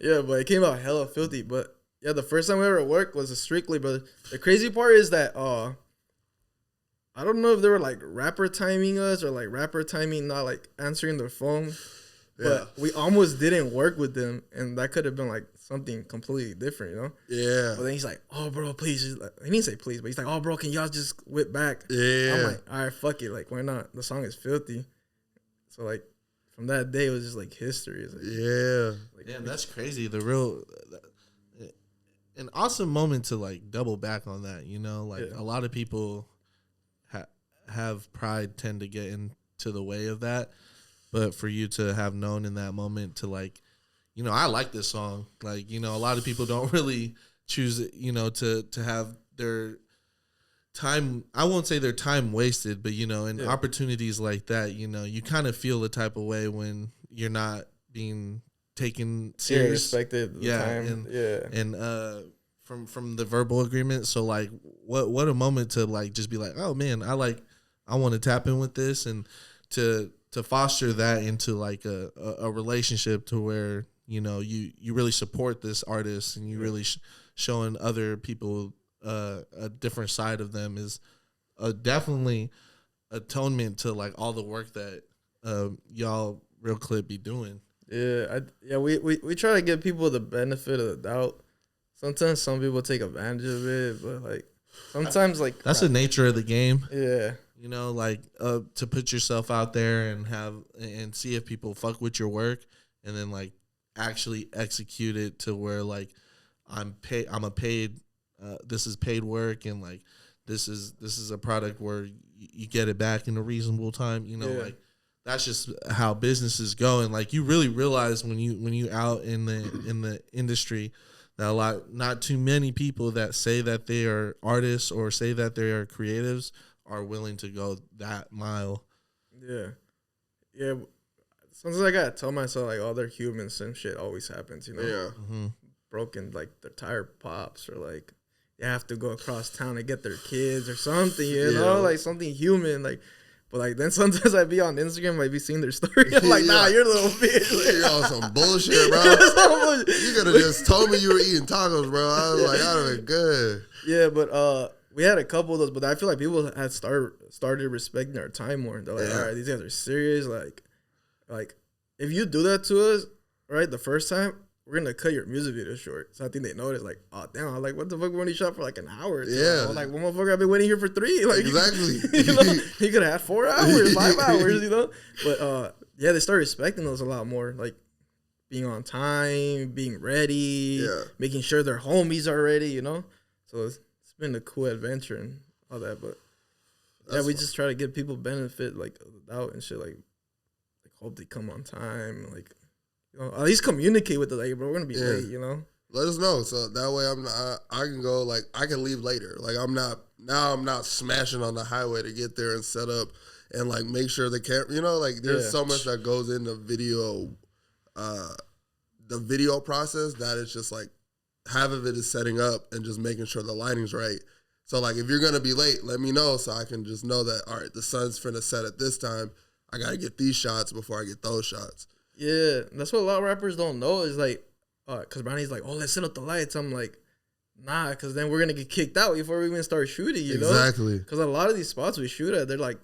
S3: Yeah, but it came out hella filthy. But yeah, the first time we ever worked was a Strictly, but the crazy part is that I don't know if they were like rapper timing us or like rapper timing not like answering their phone. But we almost didn't work with them, and that could have been like something completely different, you know?
S2: Yeah.
S3: But then he's like, oh, bro, please. He didn't say please, but he's like, oh, bro, can y'all just whip back?
S2: Yeah.
S3: I'm like, all right, fuck it. Like, why not? The song is filthy. So, like, from that day, it was just like history. Like,
S2: yeah.
S1: Yeah, that's crazy. An awesome moment to like double back on that, you know? Like, a lot of people have pride tend to get into the way of that. But for you to have known in that moment to like, you know, I like this song. Like, you know, a lot of people don't really choose, you know, to have their time. I won't say their time wasted, but, you know, in opportunities like that, you know, you kind of feel the type of way when you're not being taken serious.
S3: Respected the time.
S1: And from the verbal agreement. So like, what a moment to like just be like, oh man, I want to tap in with this and to to foster that into like a relationship to where, you know, you really support this artist and you really showing other people a different side of them is definitely atonement to like all the work that y'all Real Clip be doing.
S3: Yeah, we try to give people the benefit of the doubt. Sometimes some people take advantage of it, but like sometimes like
S1: that's the nature of the game.
S3: Yeah.
S1: You know, like to put yourself out there and see if people fuck with your work, and then like actually execute it to where like this is paid work, and like this is a product where you get it back in a reasonable time. You know, like that's just how business is going. Like you really realize when you out in the industry that not too many people that say that they are artists or say that they are creatives are willing to go that mile.
S3: Yeah. Sometimes I gotta tell myself like, oh, they're human. Some shit always happens, you know.
S2: Yeah.
S1: Mm-hmm.
S3: Broken, like their tire pops, or like they have to go across town to get their kids or something, you know, like something human, like. But like then sometimes I be on Instagram, I be seeing their story. I'm like, nah, you're a little bitch. Like,
S2: you're on some bullshit, bro. You could have just told me you were eating tacos, bro. I was like, that would have been good.
S3: Yeah, but we had a couple of those, but I feel like people had started respecting our time more. They're like, all right, these guys are serious. Like if you do that to us, right, the first time, we're gonna cut your music video short. So I think they noticed, like, oh damn, I'm like, what the fuck? We only shot for like an hour.
S2: Yeah.
S3: I'm like, one motherfucker, I've been waiting here for 3. Like,
S2: exactly.
S3: You know, he could have had 4 hours, 5 hours, you know. But yeah, they started respecting us a lot more, like being on time, being ready, making sure their homies are ready, you know. So it's been a cool adventure and all that. But yeah, we just try to give people benefit like of the doubt and shit. Like hope they come on time, like. You know, at least communicate with us, like, bro, we're gonna be late, you know.
S2: Let us know, so that way I can go, like, I can leave later. Like I'm not smashing on the highway to get there and set up and like make sure the camera, you know, like there's so much that goes into video, the video process that it's just like half of it is setting up and just making sure the lighting's right. So like if you're gonna be late, let me know so I can just know that all right, the sun's finna set at this time. I gotta get these shots before I get those shots.
S3: Yeah, that's what a lot of rappers don't know is like, because Brownie's like, oh, let's set up the lights. I'm like, nah, because then we're going to get kicked out before we even start shooting, you know?
S2: Exactly.
S3: Because a lot of these spots we shoot at, they're like,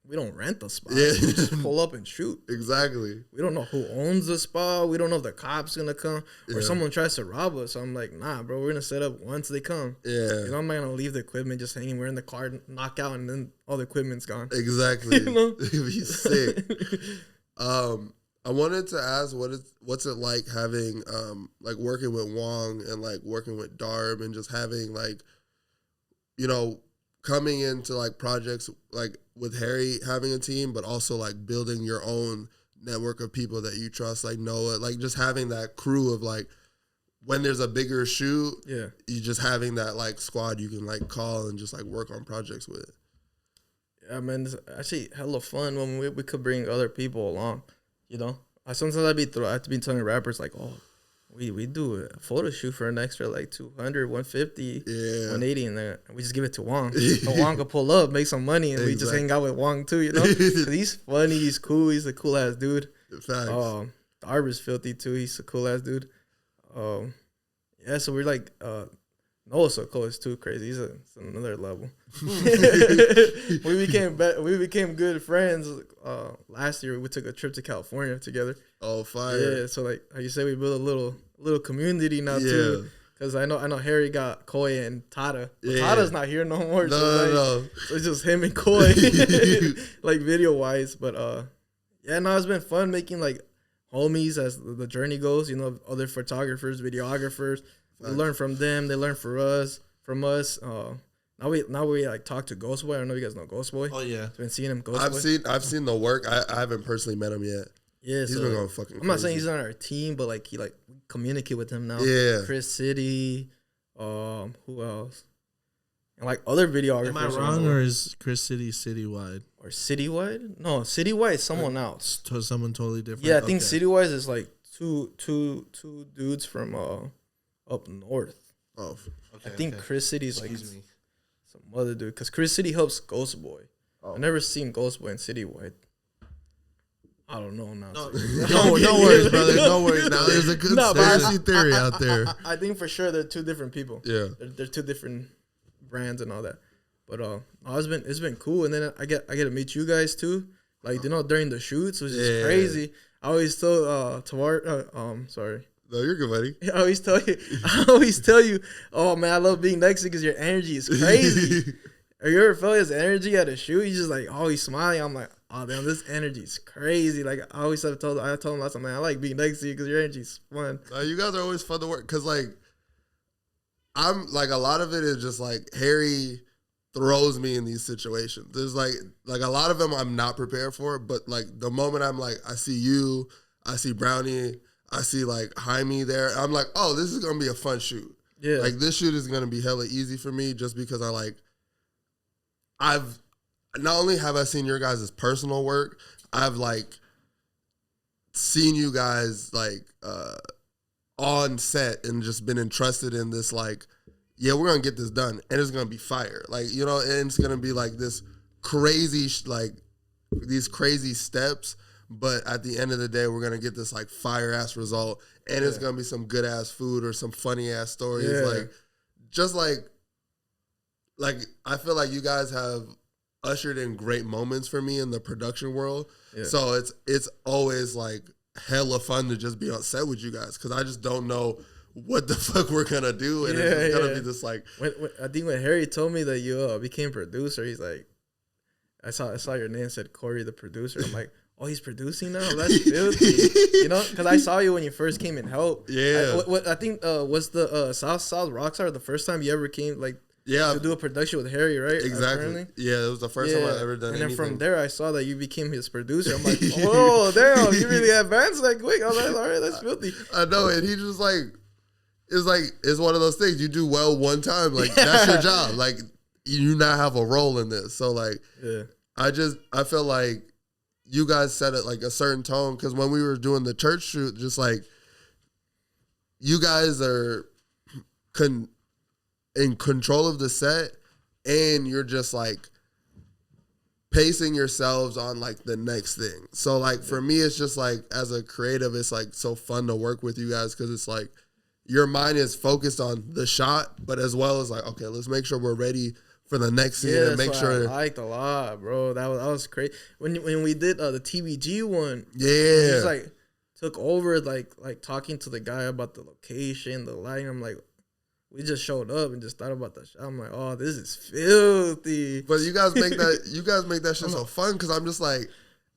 S3: we don't rent the spot.
S2: Yeah.
S3: We just pull up and shoot.
S2: Exactly.
S3: We don't know who owns the spot. We don't know if the cop's going to come or someone tries to rob us. So I'm like, nah, bro, we're going to set up once they come.
S2: Yeah.
S3: You know, I'm not going to leave the equipment just hanging. We're in the car, knock out, and then all the equipment's gone.
S2: Exactly.
S3: You know?
S2: It'd be sick. I wanted to ask what's it like having like working with Wong and like working with Darb and just having like, you know, coming into like projects like with Harry having a team, but also like building your own network of people that you trust, like Noah, like just having that crew of like when there's a bigger shoot, you just having that like squad you can like call and just like work on projects with.
S3: Yeah, man, it's actually hella fun when we could bring other people along. You know, sometimes I have to be telling rappers like, oh, we do a photo shoot for an extra like 200, 150, 180, and then we just give it to Wong. So Wong could pull up, make some money, and we just hang out with Wong too. You know, 'cause he's funny, he's cool, he's a cool ass dude.
S2: Facts.
S3: Darber's filthy too. He's a cool ass dude. Yeah, so we're like Noah's so cool. It's too crazy. It's another level. we became good friends. Last year we took a trip to California together.
S2: Oh, fire!
S3: Yeah, so like how you say, we built a little community now too. Because I know Harry got Koi and Tata. Tata's not here no more.
S2: No.
S3: So it's just him and Koi, like video wise. But it's been fun making like homies as the journey goes. You know, other photographers, videographers. We learn from them. They learn from us. Now we like talk to Ghostboy. I don't know if you guys know Ghostboy.
S1: Oh yeah,
S3: been seeing him. Ghostboy.
S2: I've seen the work. I haven't personally met him yet.
S3: Yeah,
S2: he's been going fucking.
S3: I'm not saying he's on our team, but like we communicate with him now.
S2: Yeah,
S3: Chris City. Who else? And like other videographers.
S1: Am I wrong, or is Chris City citywide?
S3: Or citywide? No, citywide is someone else.
S1: Someone totally different.
S3: Yeah, I think citywide is like two dudes from up north.
S2: Oh,
S3: okay. I think Chris City's like some other dude, because Chris City helps Ghostboy. I've never seen Ghostboy in citywide. I don't know now.
S1: No worries, brother. No worries. Now there's a good
S2: conspiracy theory out there.
S3: I think for sure they're two different people.
S2: Yeah,
S3: they're two different brands and all that. But it's been cool. And then I get to meet you guys too. Like, you know, during the shoots, which is crazy. I always tell sorry.
S2: No, you're good, buddy.
S3: I always tell you, oh man, I love being next to you because your energy is crazy. Have you ever felt his energy at a shoot? He's just like, oh, he's smiling. I'm like, oh damn, this energy is crazy. Like I always told him last time, man, I like being next to you because your energy's fun.
S2: You guys are always fun to work because like I'm like a lot of it is just like Harry throws me in these situations. There's like a lot of them I'm not prepared for, but like the moment I'm like, I see you, I see Brownie, I see like Jaime there, I'm like, oh, this is gonna be a fun shoot. Yeah, like this shoot is gonna be hella easy for me just because I've not only have I seen your guys' personal work, I've like seen you guys like on set and just been entrusted in this like, yeah, we're gonna get this done and it's gonna be fire. Like, you know, and it's gonna be like this crazy like these crazy steps, but at the end of the day, we're gonna get this like fire ass result, and it's gonna be some good ass food or some funny ass stories. Yeah. Like, just like I feel like you guys have ushered in great moments for me in the production world. Yeah. So it's always like hella fun to just be on set with you guys because I just don't know what the fuck we're gonna do, and it's gonna be this like.
S3: I think when Harry told me that you became producer, he's like, I saw your name said Corey the producer. I'm like, oh, he's producing now. That's filthy, you know? Because I saw you when you first came and helped.
S2: Yeah.
S3: I think was the South Rockstar the first time you ever came like. Yeah, to do a production with Harry, right?
S2: Exactly. Apparently. Yeah, it was the first time I ever done anything.
S3: And then from there, I saw that you became his producer. I'm like, whoa, damn, you really advanced that quick. I was like, all right, that's filthy.
S2: I know, and he just like, it's one of those things. You do well one time, like that's your job. Like you not have a role in this. So like, I feel like you guys set it like a certain tone because when we were doing the church shoot, just like you guys are in control of the set, and you're just like pacing yourselves on like the next thing. So like for me, it's just like as a creative, it's like so fun to work with you guys because it's like your mind is focused on the shot, but as well as like, okay, let's make sure we're ready for the next scene and make sure.
S3: I liked a lot, bro. That was crazy when we did the TBG one.
S2: Yeah,
S3: just like took over like talking to the guy about the location, the lighting. I'm like. We just showed up and just thought about that shit. I'm like, oh, this is filthy.
S2: But you guys make that shit so fun because I'm just like,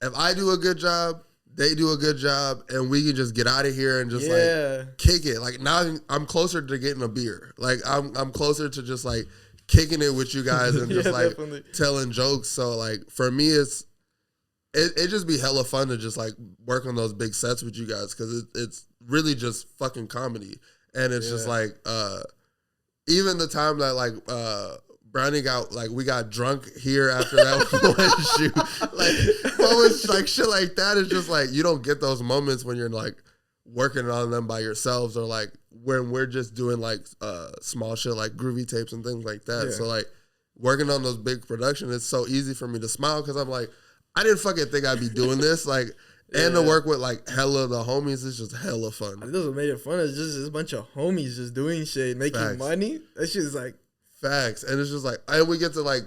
S2: if I do a good job, they do a good job, and we can just get out of here and just like kick it. Like now I'm closer to getting a beer. Like I'm closer to just like kicking it with you guys and just like telling jokes. So like for me, it just be hella fun to just like work on those big sets with you guys because it's really just fucking comedy, and it's just like even the time that like Brownie got like we got drunk here after that one shoot, like moments like shit like that is just like you don't get those moments when you're like working on them by yourselves or like when we're just doing like small shit like Groovy Tapes and things like that. So like working on those big productions, it's so easy for me to smile because I'm like I didn't fucking think I'd be doing this like. And to work with like hella the homies is just hella fun.
S3: I think that's what made it fun. It's just a bunch of homies just doing shit, making money. That shit is like
S2: facts. And it's just like, and we get to like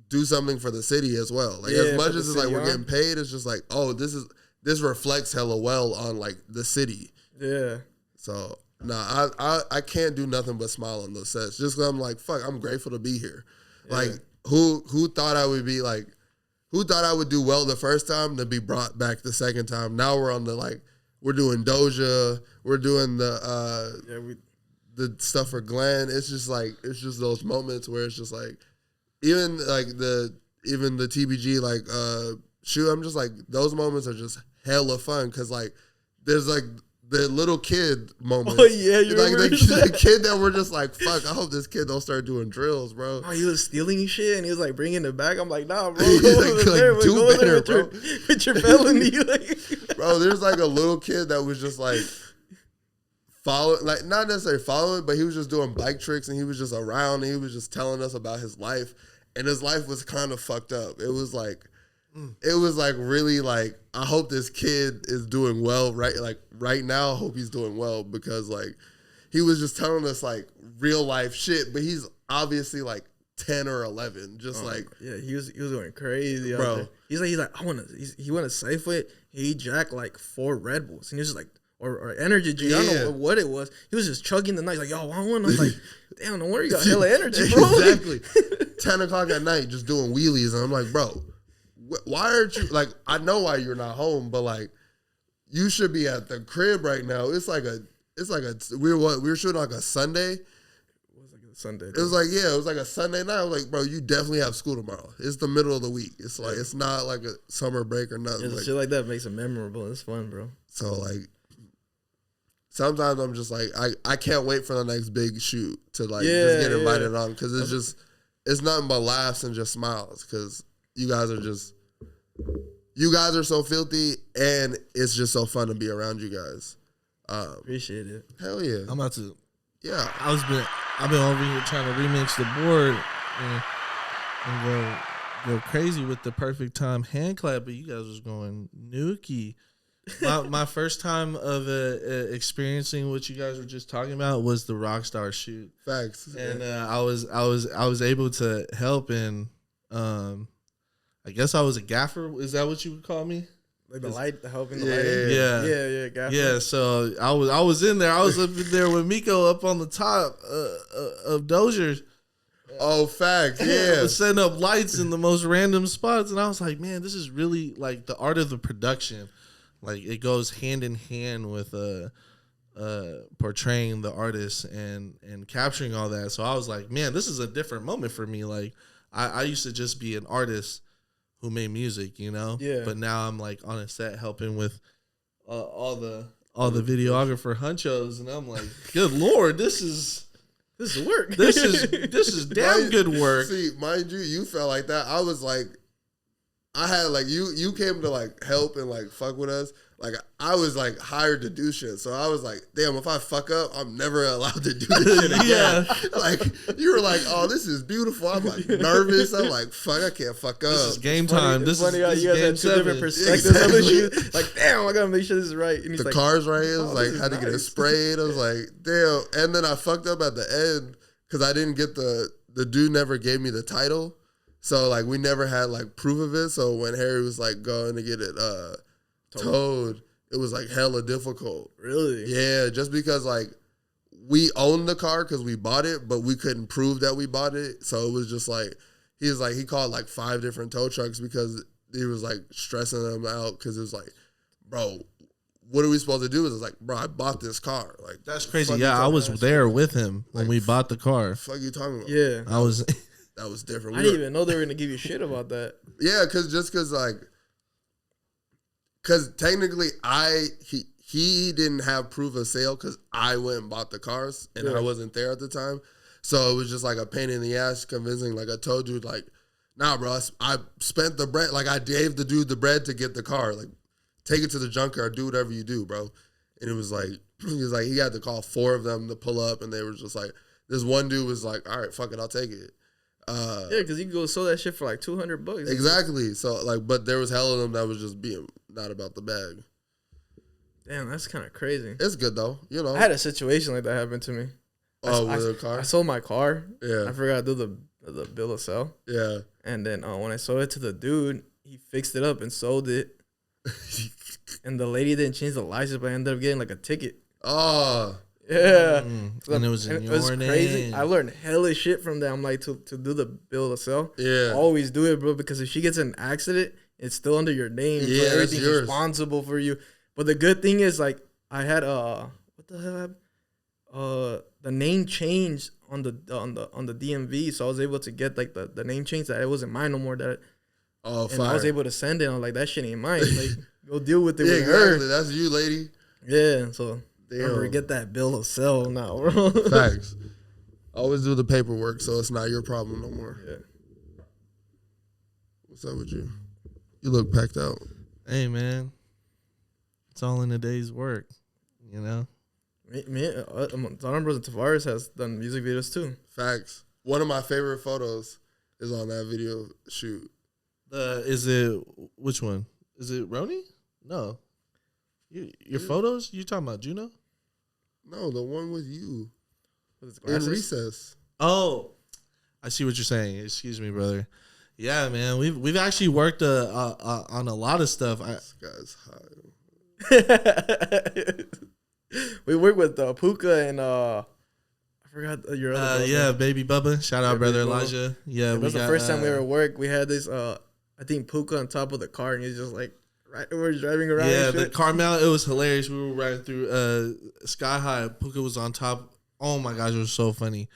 S2: do something for the city as well. Like as much as it's like we're getting paid, it's just like, oh, this reflects hella well on like the city.
S3: Yeah.
S2: So I can't do nothing but smile on those sets. Just 'cause I'm like, fuck, I'm grateful to be here. Yeah. Like who thought I would be like. Who thought I would do well the first time to be brought back the second time? Now we're on the like, we're doing Doja, we're doing the stuff for Glenn. It's just like, it's just those moments where it's just like, even the TBG like shoot, I'm just like, those moments are just hella fun because like, there's like the little kid moment.
S3: Oh yeah, you
S2: like
S3: remember
S2: the kid that we're just like, fuck. I hope this kid don't start doing drills, bro.
S3: Oh, he was stealing shit and he was like bringing it back. I'm like, nah, bro.
S2: Do better, bro.
S3: With your felony, like.
S2: Bro, there's like a little kid that was just like following, like not necessarily following, but he was just doing bike tricks and he was just around and he was just telling us about his life, and his life was kind of fucked up. It was like it was like really like I hope this kid is doing well right now. I hope he's doing well because like he was just telling us like real life shit, but he's obviously like 10 or 11, just
S3: he was going crazy,
S2: bro.
S3: Out there. He's like he went to Safeway. He jacked like 4 Red Bulls, and he was just like or energy drink. I don't know what it was. He was just chugging the night like, yo, want one? I was like, damn, no wonder you got hella energy, bro.
S2: Exactly. 10 o'clock at night, just doing wheelies, and I'm like, bro, why aren't you like? I know why you're not home, but like, you should be at the crib right now. It's like we were shooting like a Sunday.
S3: Sunday.
S2: It was like a Sunday night. I was like, bro, you definitely have school tomorrow. It's the middle of the week. It's like it's not like a summer break or nothing.
S3: Shit like that makes it memorable. It's fun, bro.
S2: So like sometimes I'm just like I can't wait for the next big shoot to like just get invited on because it's nothing but laughs and just smiles because you guys are so filthy and it's just so fun to be around you guys.
S3: Appreciate it.
S2: Hell yeah.
S1: I'm about to.
S2: Yeah.
S1: I've been over here trying to remix the board and go crazy with the perfect time hand clap, but you guys was going nuki. My first time of experiencing what you guys were just talking about was the Rockstar shoot.
S2: Facts.
S1: And I was able to help, and I guess I was a gaffer. Is that what you would call me?
S3: Like the light, helping the lighting?
S1: Yeah.
S3: Gaffer.
S1: Yeah, so I was in there. I was up in there with Miko up on the top of Dozier.
S2: Oh, facts, yeah.
S1: Setting up lights in the most random spots. And I was like, man, this is really like the art of the production. Like it goes hand in hand with portraying the artist and capturing all that. So I was like, man, this is a different moment for me. Like I used to just be an artist who made music, you know?
S3: Yeah.
S1: But now I'm like on a set helping with all the videographer hunchos, and I'm like, good Lord, this is
S3: work.
S1: This is damn good work.
S2: See, mind you felt like that. I was like, I had like you came to like help and like fuck with us. Like I was like hired to do shit. So I was like, damn, if I fuck up, I'm never allowed to do this shit again. Like you were like, oh, this is beautiful. I'm like nervous. I'm like, fuck, I can't fuck up.
S1: This is game time.
S3: This
S1: is
S3: you guys
S1: game
S3: had 2
S1: 7.
S3: different perspectives
S2: Exactly.
S3: of the shoot. Like, damn, I gotta make sure this is right. And he's
S2: The
S3: like,
S2: car's right. It was like had to get it
S3: nice.
S2: sprayed. I was like, damn. And then I fucked up at the end because I didn't get the dude never gave me the title. So like we never had like proof of it. So when Harry was like going to get it towed, it was like hella difficult.
S3: Really?
S2: Yeah, just because like we owned the car because we bought it, but we couldn't prove that we bought it. So it was just like he called like 5 different tow trucks because he was like stressing them out because it was like, bro, what are we supposed to do? It was like, bro, I bought this car. Like
S1: That's crazy. Yeah, I was there with him when we bought the car.
S2: Fuck you talking about?
S3: Yeah.
S1: I was.
S2: That was different.
S3: I didn't even know they were gonna give you shit about that.
S2: Yeah, because technically he didn't have proof of sale because I went and bought the cars and I wasn't there at the time. So it was just like a pain in the ass convincing like a tow dude like, nah, bro, I spent the bread. Like I gave the dude the bread to get the car. Like take it to the junkyard, do whatever you do, bro. And it was like, he had to call 4 of them to pull up and they were just like, this one dude was like, all right, fuck it, I'll take it.
S3: Yeah, because you can go sell that shit for like $200.
S2: Exactly. So like, but there was hell of them that was just being not about the bag.
S3: Damn, that's kind of crazy.
S2: It's good though, you know.
S3: I had a situation like that happen to me.
S2: Oh, with a car?
S3: I sold my car.
S2: Yeah.
S3: I forgot to do the bill of sale.
S2: Yeah.
S3: And then when I sold it to the dude, he fixed it up and sold it. And the lady didn't change the license, but I ended up getting like a ticket.
S2: Oh.
S3: Yeah.
S1: And it was in your name.
S3: Crazy. I learned hella shit from that. I'm like, to do the bill of sale.
S2: Yeah.
S3: Always do it, bro, because if she gets in an accident, it's still under your name.
S2: Yeah,
S3: so everything's
S2: yours.
S3: responsible for you. But the good thing is, like, I had what the hell happened? The name changed on the DMV, so I was able to get like the name change that it wasn't mine no more. And I was able to send it. I'm like, that shit ain't mine. Like, go deal with it with
S2: exactly.
S3: her.
S2: That's you, lady.
S3: Yeah, so
S2: Damn.
S3: remember, get that bill of sale now, bro.
S2: Facts. Always do the paperwork so it's not your problem no more.
S3: Yeah.
S2: What's up with you? You look packed out.
S1: Hey, man. It's all in a day's work, you know?
S3: Manzano Bros and Tavares has done music videos too.
S2: Facts. One of my favorite photos is on that video shoot.
S1: Is it which one? Is it Roni? No. Your photos? You talking about Juno?
S2: No, the one with you
S3: in
S2: recess.
S1: Oh, I see what you're saying. Excuse me, brother. Yeah, man, we've actually worked on a lot of stuff.
S2: This guy's high.
S3: We work with Puka and I forgot your other brother.
S1: Yeah, Baby Bubba. Shout out, brother Elijah. Yeah,
S3: it was the first time we ever worked. We had this I think Puka on top of the car, and he's just like we were driving around.
S1: Yeah,
S3: and shit.
S1: the car mount, it was hilarious. We were riding through Sky High. Puka was on top. Oh my gosh, it was so funny.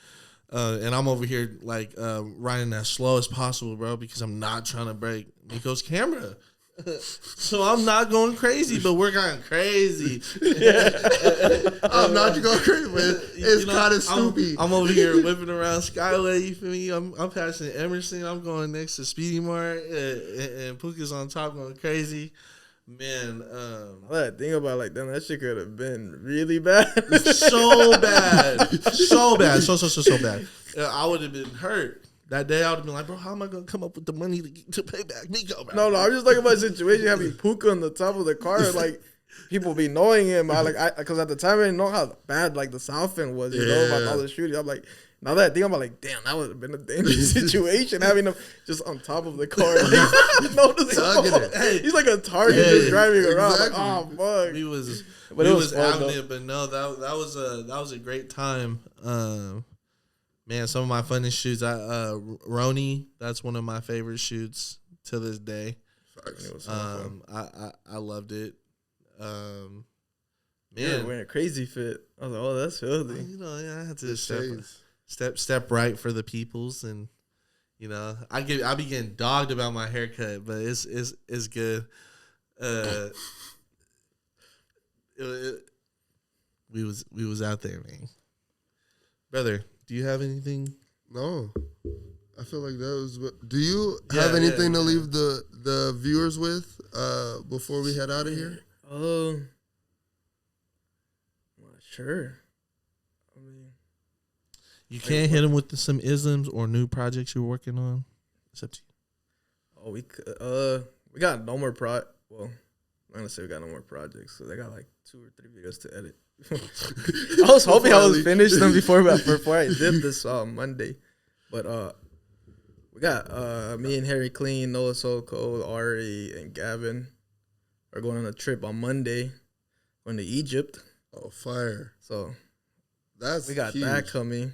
S1: And I'm over here like riding as slow as possible, bro, because I'm not trying to break Miko's camera. So I'm not going crazy, but we're going crazy.
S2: I'm not going crazy, man. It's kind of stupid.
S1: I'm over here whipping around Skyway. You feel me? I'm passing Emerson. I'm going next to Speedy Mart, and Puka's on top going crazy. Man,
S3: I think about like damn, that shit could have been really bad.
S1: So bad, so bad, so bad. I would have been hurt that day. I would have been like, bro, how am I gonna come up with the money to pay back Miko, bro?
S3: No, I'm just talking about a situation having Puka on the top of the car, like people be knowing him. Because at the time I didn't know how bad like the South End was, you know, about all the shooting. I'm like. Now that I think about like, damn, that would have been a dangerous situation having him just on top of the car. Like, he's like a target just driving around. Like, oh fuck.
S1: He was,
S3: but it was fun,
S1: it, but no, that was a great time. Man, some of my funnest shoots. Roni, that's one of my favorite shoots to this day.
S3: It was fun.
S1: I loved it. Man,
S3: yeah, wearing a crazy fit. I was like, oh, that's filthy.
S1: You know, yeah, I had to step right for the peoples, and you know, I be getting dogged about my haircut, but it's good. We was out there, man. Brother, do you have anything?
S2: No, I feel like that was. Do you have anything to leave the viewers with before we head out of here?
S3: Sure.
S1: You can't hit them with some isms or new projects you're working on. It's up to you.
S3: Oh, we got no more Well, I'm not gonna say we got no more projects. So they got like 2 or 3 videos to edit. I was hoping I was finished them before I did this Monday, but we got me and Harry Clean, Noah Soul Code, Ari, and Gavin are going on a trip on Monday, going to Egypt.
S2: Oh, fire!
S3: So we got
S2: huge.
S3: that coming.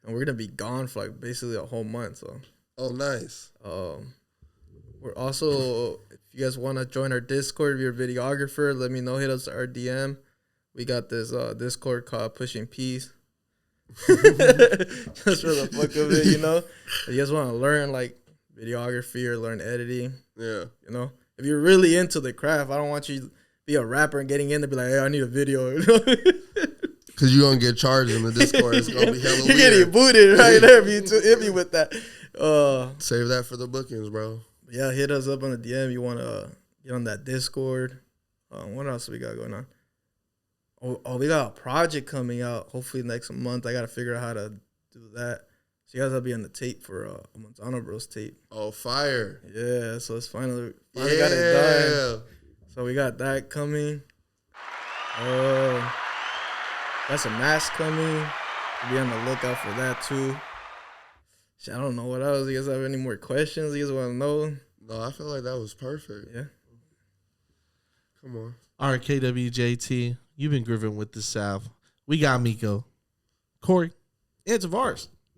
S3: And we're gonna be gone for like basically a whole month. So,
S2: oh, nice.
S3: We're also, if you guys want to join our Discord, if you're a videographer, let me know. Hit us our DM. We got this Discord called Pushing Peace. Just for the fuck of it, you know. If you guys want to learn like videography or learn editing,
S2: yeah,
S3: you know. If you're really into the craft, I don't want you to be a rapper and getting in there be like, hey, I need a video. You know?
S2: Because you're going to get charged in the Discord. It's going to be hella weird.
S3: You're getting booted right there if you hit me with that.
S2: Save that for the bookings, bro.
S3: Yeah, hit us up on the DM. You want to get on that Discord. What else we got going on? Oh, we got a project coming out hopefully next month. I got to figure out how to do that. So you guys will be on the tape for a Manzano Bros tape.
S2: Oh, fire.
S3: Yeah, so it's finally got it done. So we got that coming. Got some masks coming. Be on the lookout for that too. I don't know what else. You guys have any more questions you guys want to know?
S2: No, I feel like that was perfect.
S3: Yeah.
S2: Come on.
S1: All right, KWJT, you've been grooving with the South. We got Miko, Corey, and Tavares.